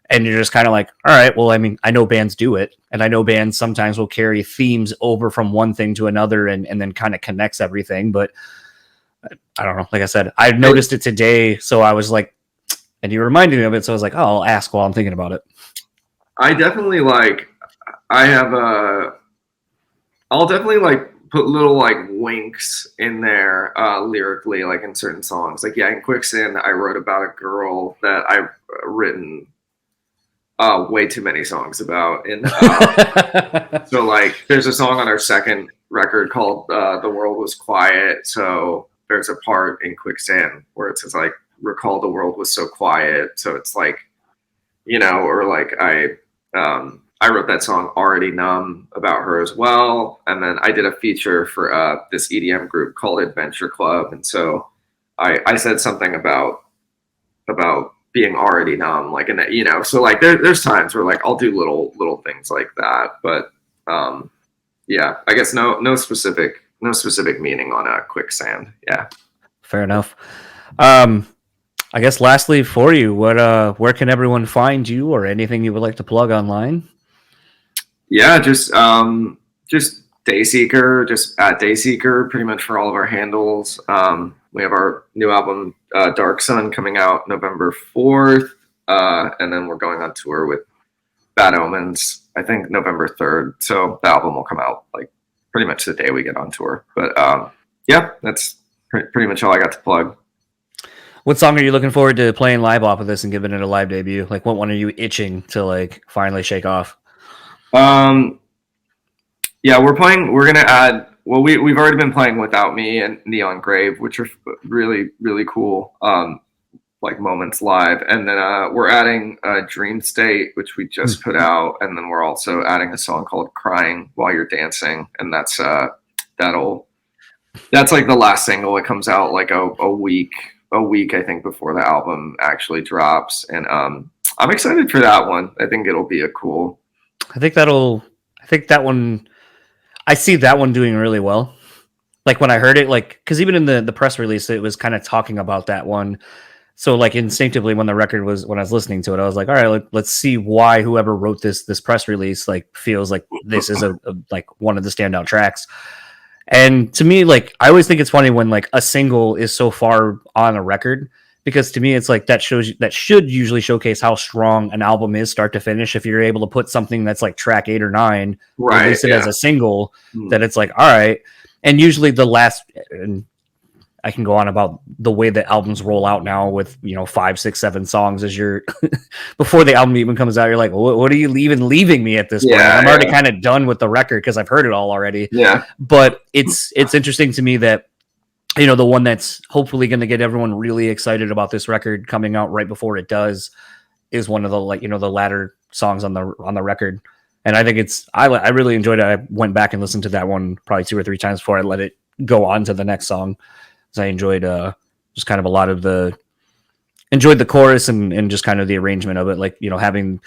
And you're just kind of all right, well, I mean, I know bands do it, and I know bands sometimes will carry themes over from one thing to another and then kind of connects everything. But I don't know. Like I said, I noticed it today, so I was and you reminded me of it, so I was oh, I'll ask while I'm thinking about it. I definitely I'll definitely put little winks in there lyrically, in certain songs. In Quicksand, I wrote about a girl that I've written way too many songs about. And so there's a song on our second record called The World Was Quiet. So there's a part in Quicksand where it says recall the world was so quiet. So it's or I wrote that song Already Numb about her as well. And then I did a feature for this EDM group called Adventure Club. And so I said something about being already numb, so there's times where I'll do little things like that. But yeah, I guess no specific meaning on a Quicksand. Yeah. Fair enough. I guess lastly for you, where can everyone find you, or anything you would like to plug online? Yeah, just Dayseeker, just at Dayseeker, pretty much for all of our handles. We have our new album, Dark Sun, coming out November 4th. And then we're going on tour with Bad Omens, I think November 3rd. So the album will come out pretty much the day we get on tour. But yeah, that's pretty much all I got to plug. What song are you looking forward to playing live off of this and giving it a live debut? What one are you itching to finally shake off? Yeah, we're gonna add, well, we've already been playing Without Me and Neon Grave, which are really, really cool, moments live. And then, we're adding Dream State, which we just put out. And then we're also adding a song called Crying While You're Dancing. And that's the last single. It comes out a week, I think, before the album actually drops. And, I'm excited for that one. I think it'll be I think that one, I see that one doing really well. When I heard it, because even in the press release, it was kind of talking about that one. So instinctively when I was listening to it, I was all right, let's see why whoever wrote this press release, feels like this is a one of the standout tracks. And to me, I always think it's funny when a single is so far on a record, because to me, it's that should usually showcase how strong an album is start to finish. If you're able to put something that's track 8 or 9, right, release it as a single, that it's all right. And usually the last, and I can go on about the way that albums roll out now with, 5, 6, 7 songs as you're before the album even comes out. You're like, what are you even leaving me at this point? Like, I'm already kind of done with the record because I've heard it all already. Yeah. But it's interesting to me that, the one that's hopefully going to get everyone really excited about this record coming out right before it does is one of the, the latter songs on the record. And I think I really enjoyed it. I went back and listened to that one probably 2 or 3 times before I let it go on to the next song. So I enjoyed just kind of a lot of enjoyed the chorus and just kind of the arrangement of it. Like, having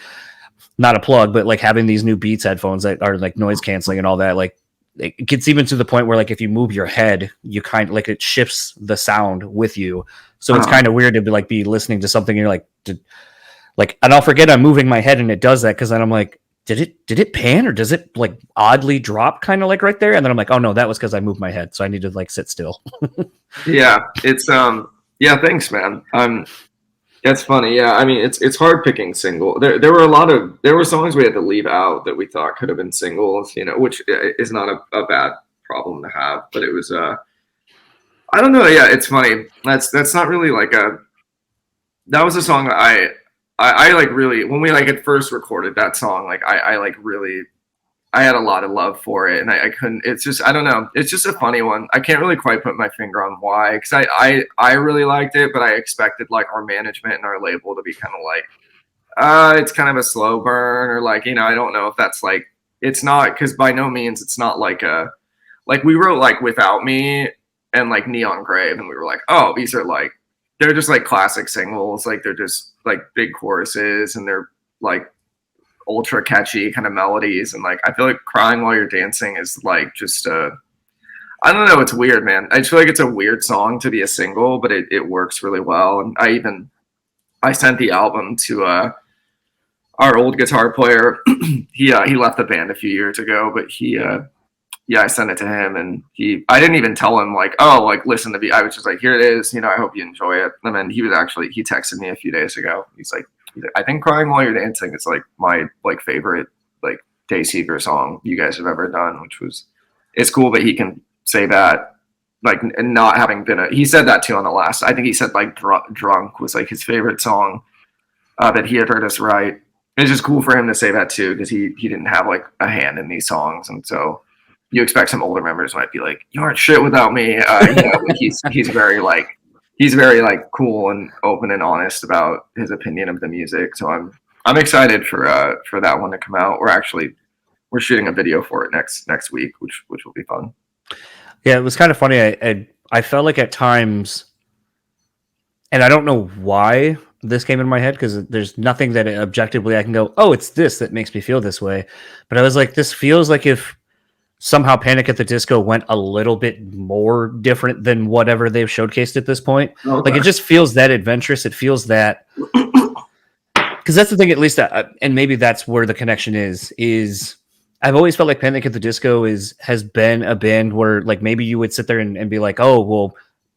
not a plug, but like having these new Beats headphones that are like noise canceling and all that. Like, it gets even to the point where like if you move your head, you kind of like it shifts the sound with you. So it's kind of weird to be listening to something and you're like, and I'll forget I'm moving my head and it does that because then I'm like, did it pan or does it like oddly drop kind of like right there? And then I'm like, oh no, that was because I moved my head, so I need to like sit still. Yeah, it's yeah, thanks, man. That's funny. Yeah, I mean, it's hard picking single. There were songs we had to leave out that we thought could have been singles, which is not a bad problem to have. But it was I don't know. Yeah, it's funny. That's not really like that was a song that I like really when we like had first recorded that song. Like I like really I had a lot of love for it, and I couldn't. It's just I don't know. It's just a funny one. I can't really quite put my finger on why, because I really liked it, but I expected like our management and our label to be kind of like, it's kind of a slow burn, or like I don't know if that's like it's not, because by no means it's not like we wrote like Without Me and like Neon Grave, and we were like, oh, these are like they're just like classic singles, like they're just like big choruses and they're like ultra catchy kind of melodies, and like I feel like Crying While You're Dancing is like just I don't know, it's weird, man. I just feel like it's a weird song to be a single, but it works really well. And I sent the album to our old guitar player. he left the band a few years ago, but I sent it to him, and I didn't even tell him like, oh, like listen to me. I was just like, here it is, I hope you enjoy it. And then he texted me a few days ago. He's like, I think Crying While You're Dancing is like my like favorite like Dayseeker song you guys have ever done, which was, it's cool that he can say that, like, and not having been he said that too on the last, I think he said like Drunk was like his favorite song that he had heard us write. It's just cool for him to say that too, because he didn't have like a hand in these songs, and so you expect some older members might be like, you aren't shit without me. He's very like, he's very like cool and open and honest about his opinion of the music. So I'm excited for that one to come out. We're shooting a video for it next week, which will be fun. Yeah, it was kind of funny. I felt like at times, and I don't know why this came in my head, because there's nothing that objectively I can go, oh, it's this that makes me feel this way. But I was like, this feels like if somehow Panic at the Disco went a little bit more different than whatever they've showcased at this point. Okay. Like, it just feels that adventurous. It feels that, because that's the thing, at least, and maybe that's where the connection is I've always felt like Panic at the Disco has been a band where like maybe you would sit there and be like, oh, well,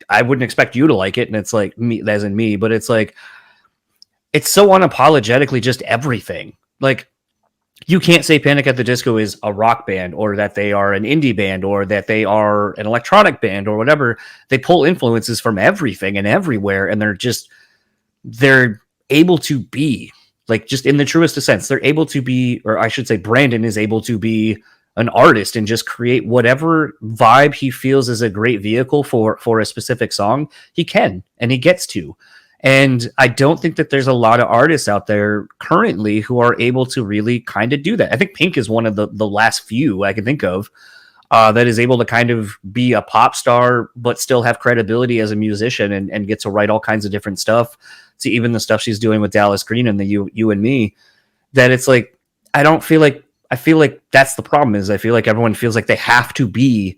I wouldn't expect you to like it. And it's like me, as in me, but it's like, it's so unapologetically just everything. Like, you can't say Panic at the Disco is a rock band, or that they are an indie band, or that they are an electronic band, or whatever. They pull influences from everything and everywhere, and they're able to be, like, just in the truest of sense, they're able to be, or I should say Brandon is able to be an artist and just create whatever vibe he feels is a great vehicle for a specific song. He can, and he gets to. And I don't think that there's a lot of artists out there currently who are able to really kind of do that. I think Pink is one of the last few I can think of that is able to kind of be a pop star, but still have credibility as a musician and get to write all kinds of different stuff. See, even the stuff she's doing with Dallas Green and the You and Me, that it's like, I feel like that's the problem, is I feel like everyone feels like they have to be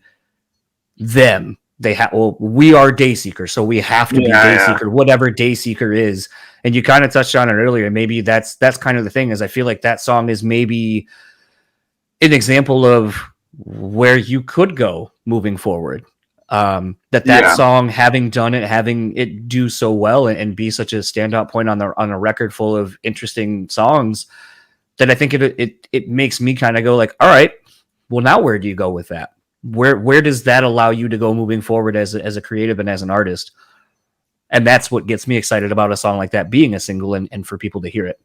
them. We are Dayseeker, so we have to be Dayseeker, whatever Dayseeker is. And you kind of touched on it earlier. Maybe that's kind of the thing, is I feel like that song is maybe an example of where you could go moving forward. That song, having done it, having it do so well and be such a standout point on a record full of interesting songs, that I think it makes me kind of go like, all right, well, now where do you go with that? where does that allow you to go moving forward as a creative and as an artist? And that's what gets me excited about a song like that being a single and for people to hear it.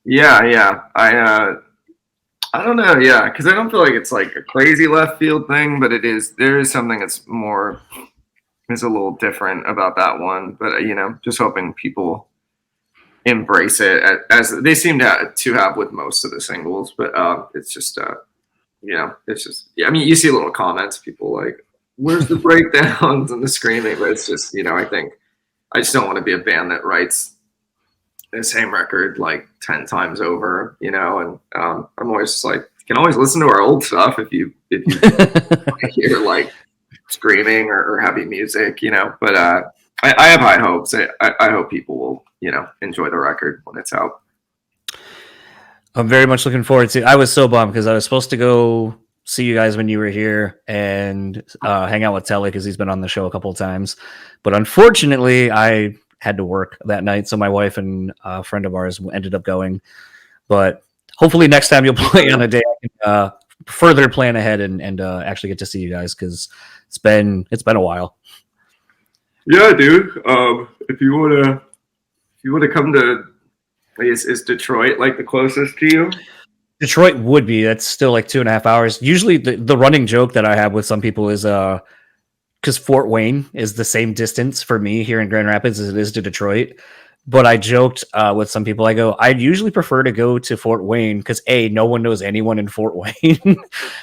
Yeah. I don't know. Yeah. Cause I don't feel like it's like a crazy left field thing, but there is something that's more, is a little different about that one, but just hoping people embrace it as they seem to have with most of the singles, but it's just it's just, yeah, I mean, you see little comments, people like, where's the breakdowns and the screaming, but it's just, I think I just don't want to be a band that writes the same record like 10 times over, and I'm always just like, you can always listen to our old stuff if you hear like screaming or heavy music, but I have high hopes. I hope people will, enjoy the record when it's out. I'm very much looking forward to. I was so bummed because I was supposed to go see you guys when you were here and hang out with Telly because he's been on the show a couple of times. But unfortunately, I had to work that night, so my wife and a friend of ours ended up going. But hopefully next time you'll play on a day I can further plan ahead and actually get to see you guys because it's been a while. Yeah, dude. If you wanna come to, is Detroit like the closest to you? Detroit would be. That's still like 2.5 hours. Usually the running joke that I have with some people is because Fort Wayne is the same distance for me here in Grand Rapids as it is to Detroit. But I joked with some people, I go, I'd usually prefer to go to Fort Wayne because no one knows anyone in Fort Wayne.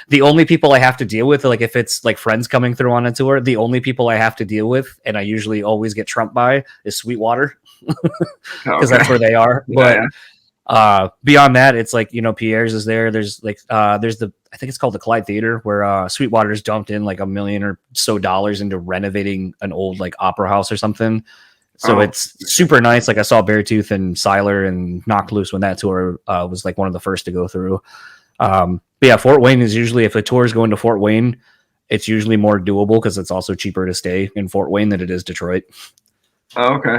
The only people I have to deal with, like if it's like friends coming through on a tour, the only people I have to deal with, and I usually always get trumped by, is Sweetwater because that's where they are. Yeah. But beyond that, it's like, Pierre's is there. There's like, there's I think it's called the Clyde Theater where Sweetwater's dumped in like $1 million or so into renovating an old like opera house or something. So it's super nice. Like I saw Beartooth and Siler and Knocked Loose when that tour was like one of the first to go through. But yeah, Fort Wayne is usually, if a tour is going to Fort Wayne, it's usually more doable because it's also cheaper to stay in Fort Wayne than it is Detroit. Oh, okay.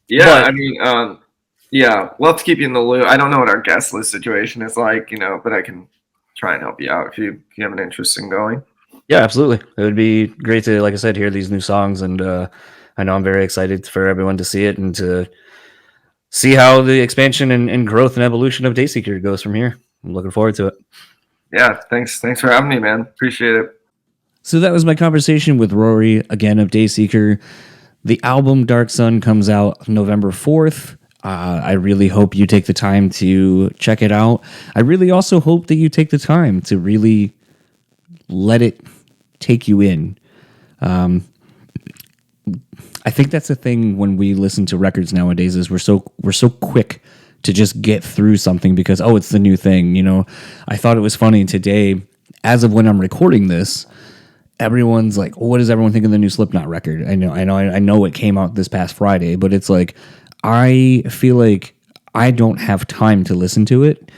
Yeah, but, I mean, yeah, we'll have to keep you in the loop. I don't know what our guest list situation is like, but I can try and help you out if you have an interest in going. Yeah, absolutely. It would be great to, like I said, hear these new songs, and I know I'm very excited for everyone to see it and to see how the expansion and growth and evolution of Dayseeker goes from here. I'm looking forward to it. Yeah, thanks for having me, man. Appreciate it. So that was my conversation with Rory, again, of Dayseeker. The album Dark Sun comes out November 4th. I really hope you take the time to check it out. I really also hope that you take the time to really let it take you in. I think that's the thing when we listen to records nowadays is we're so quick to just get through something because, it's the new thing. I thought it was funny today, as of when I'm recording this, everyone's like, what does everyone think of the new Slipknot record? I know it came out this past Friday, but it's like, I feel like I don't have time to listen to it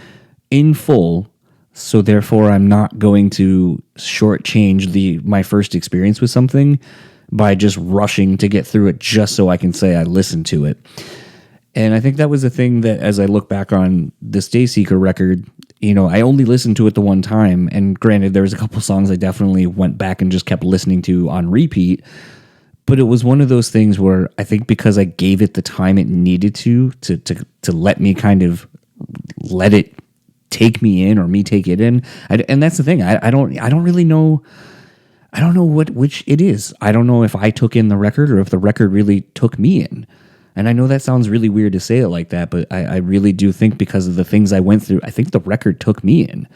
in full, so therefore I'm not going to shortchange my first experience with something by just rushing to get through it just so I can say I listened to it. And I think that was the thing that, as I look back on this Dayseeker record, I only listened to it the one time, and granted, there was a couple songs I definitely went back and just kept listening to on repeat. But it was one of those things where I think because I gave it the time it needed to let me kind of let it take me in or me take it in. And that's the thing. I don't really know. I don't know which it is. I don't know if I took in the record or if the record really took me in. And I know that sounds really weird to say it like that, but I really do think because of the things I went through, I think the record took me in.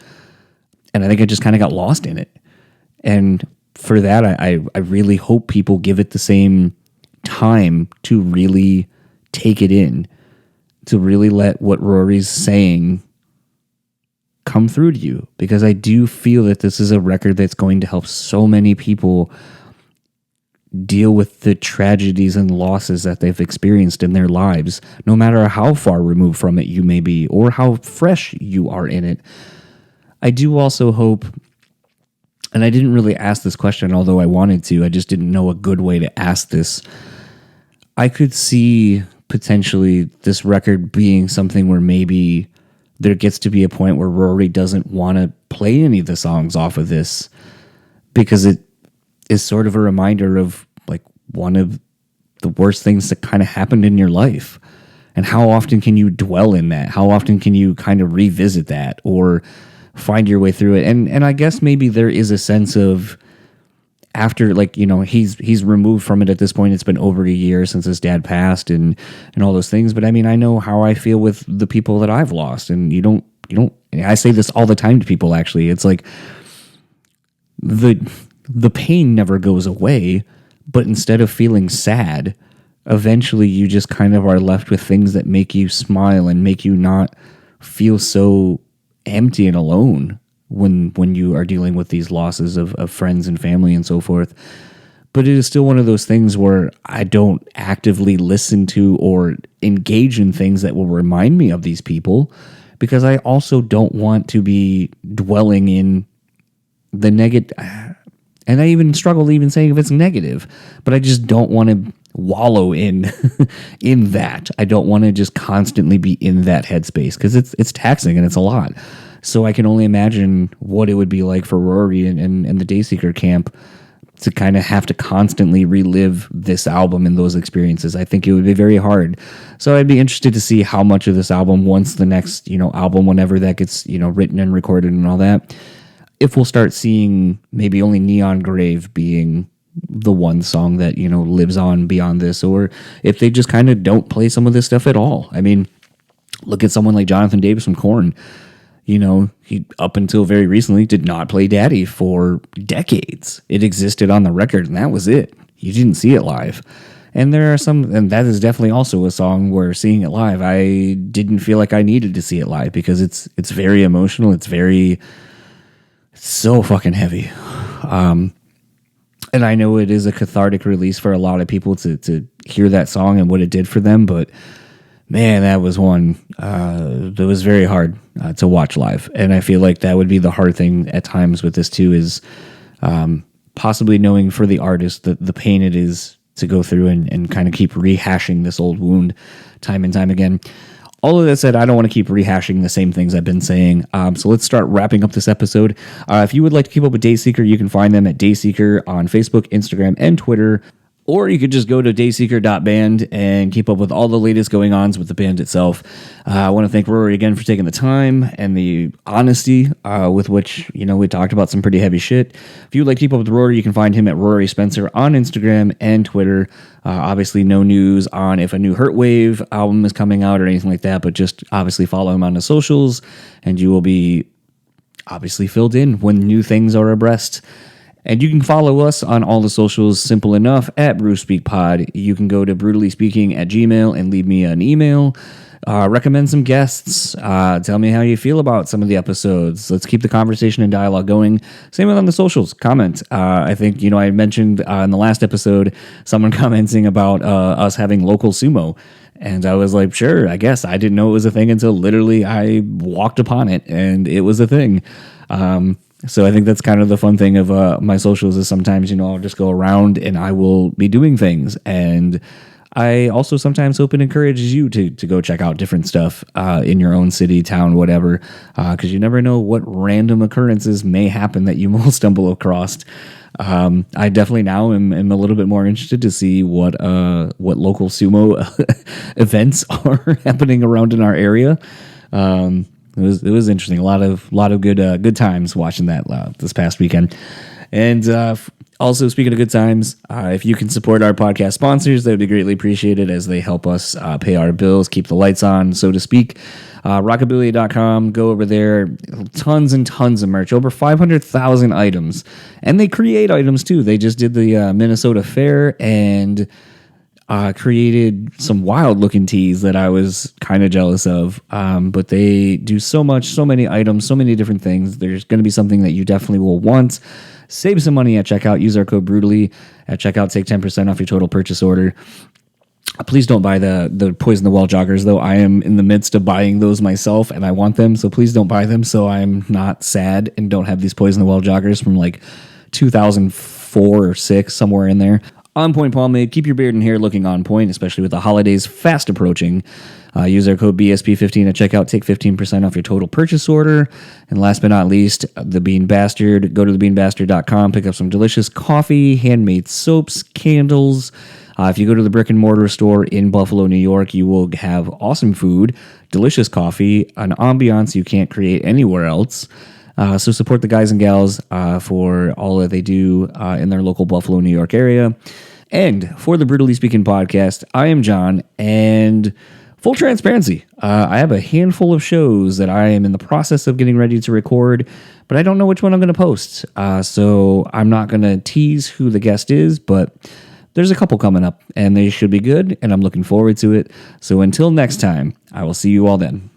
And I think I just kind of got lost in it. And for that, I really hope people give it the same time to really take it in, to really let what Rory's saying come through to you. Because I do feel that this is a record that's going to help so many people deal with the tragedies and losses that they've experienced in their lives, no matter how far removed from it you may be or how fresh you are in it. I do also hope, and I didn't really ask this question, although I wanted to, I just didn't know a good way to ask this. I could see potentially this record being something where maybe there gets to be a point where Rory doesn't want to play any of the songs off of this because it is sort of a reminder of like one of the worst things that kind of happened in your life. And how often can you dwell in that? How often can you kind of revisit that or find your way through it? And I guess maybe there is a sense of, after, like, you know, he's removed from it at this point. It's been over a year since his dad passed and all those things. But I mean, I know how I feel with the people that I've lost, and you don't, I say this all the time to people, actually. It's like the pain never goes away, but instead of feeling sad, eventually you just kind of are left with things that make you smile and make you not feel so empty and alone when you are dealing with these losses of friends and family and so forth. But it is still one of those things where I don't actively listen to or engage in things that will remind me of these people, because I also don't want to be dwelling in the negative. And I even struggle even saying if it's negative, but I just don't want to wallow in in that. I don't want to just constantly be in that headspace, because it's taxing and it's a lot. So I can only imagine what it would be like for Rory and the Dayseeker camp to kind of have to constantly relive this album and those experiences. I think it would be very hard. So I'd be interested to see how much of this album, once the next, album, whenever that gets, written and recorded and all that, if we'll start seeing maybe only Neon Grave being the one song that, lives on beyond this, or if they just kind of don't play some of this stuff at all. I mean, look at someone like Jonathan Davis from Korn. He, up until very recently, did not play Daddy for decades. It existed on the record, and that was it. You didn't see it live. And there are some, and that is definitely also a song where seeing it live, I didn't feel like I needed to see it live, because it's very emotional. It's so fucking heavy. And I know it is a cathartic release for a lot of people to hear that song and what it did for them, but man, that was one that was very hard to watch live. And I feel like that would be the hard thing at times with this too, is possibly knowing for the artist the pain it is to go through and kind of keep rehashing this old wound time and time again. All of that said, I don't want to keep rehashing the same things I've been saying. So let's start wrapping up this episode. If you would like to keep up with Dayseeker, you can find them at Dayseeker on Facebook, Instagram, and Twitter. Or you could just go to dayseeker.band and keep up with all the latest going-ons with the band itself. I want to thank Rory again for taking the time and the honesty with which, we talked about some pretty heavy shit. If you would like to keep up with Rory, you can find him at Rory Spencer on Instagram and Twitter. Obviously, no news on if a new Hurtwave album is coming out or anything like that, but just obviously follow him on the socials, and you will be obviously filled in when new things are abreast. And you can follow us on all the socials, simple enough, at BrewSpeakPod. You can go to brutallyspeaking@gmail.com and leave me an email. Recommend some guests. Tell me how you feel about some of the episodes. Let's keep the conversation and dialogue going. Same with on the socials. Comment. I think, I mentioned in the last episode, someone commenting about us having local sumo. And I was like, sure, I guess. I didn't know it was a thing until literally I walked upon it, and it was a thing. So I think that's kind of the fun thing of my socials, is sometimes, I'll just go around and I will be doing things. And I also sometimes hope it encourages you to go check out different stuff in your own city, town, whatever, because you never know what random occurrences may happen that you will stumble across. I definitely now am a little bit more interested to see what local sumo events are happening around in our area. It was interesting. A lot of good times watching that this past weekend. And also, speaking of good times, if you can support our podcast sponsors, that would be greatly appreciated, as they help us pay our bills, keep the lights on, so to speak. Rockabilia.com, go over there. Tons and tons of merch, over 500,000 items. And they create items too. They just did the Minnesota Fair and created some wild looking tees that I was kind of jealous of. But they do so many items, so many different things. There's going to be something that you definitely will want. Save some money at checkout. Use our code Brutally at checkout. Take 10% off your total purchase order. Please don't buy the Poison the Well joggers, though. I am in the midst of buying those myself, and I want them. So please don't buy them, so I'm not sad and don't have these Poison the Well joggers from like 2004 or 6, somewhere in there. On Point Pomade. Keep your beard and hair looking on point, especially with the holidays fast approaching. Use our code BSP15 at checkout. Take 15% off your total purchase order. And last but not least, The Bean Bastard. Go to thebeanbastard.com. Pick up some delicious coffee, handmade soaps, candles. If you go to the brick and mortar store in Buffalo, New York, you will have awesome food, delicious coffee, an ambiance you can't create anywhere else. So support the guys and gals for all that they do in their local Buffalo, New York area. And for the Brutally Speaking podcast, I am John, and full transparency, I have a handful of shows that I am in the process of getting ready to record, but I don't know which one I'm going to post. So I'm not going to tease who the guest is, but there's a couple coming up, and they should be good, and I'm looking forward to it. So until next time, I will see you all then.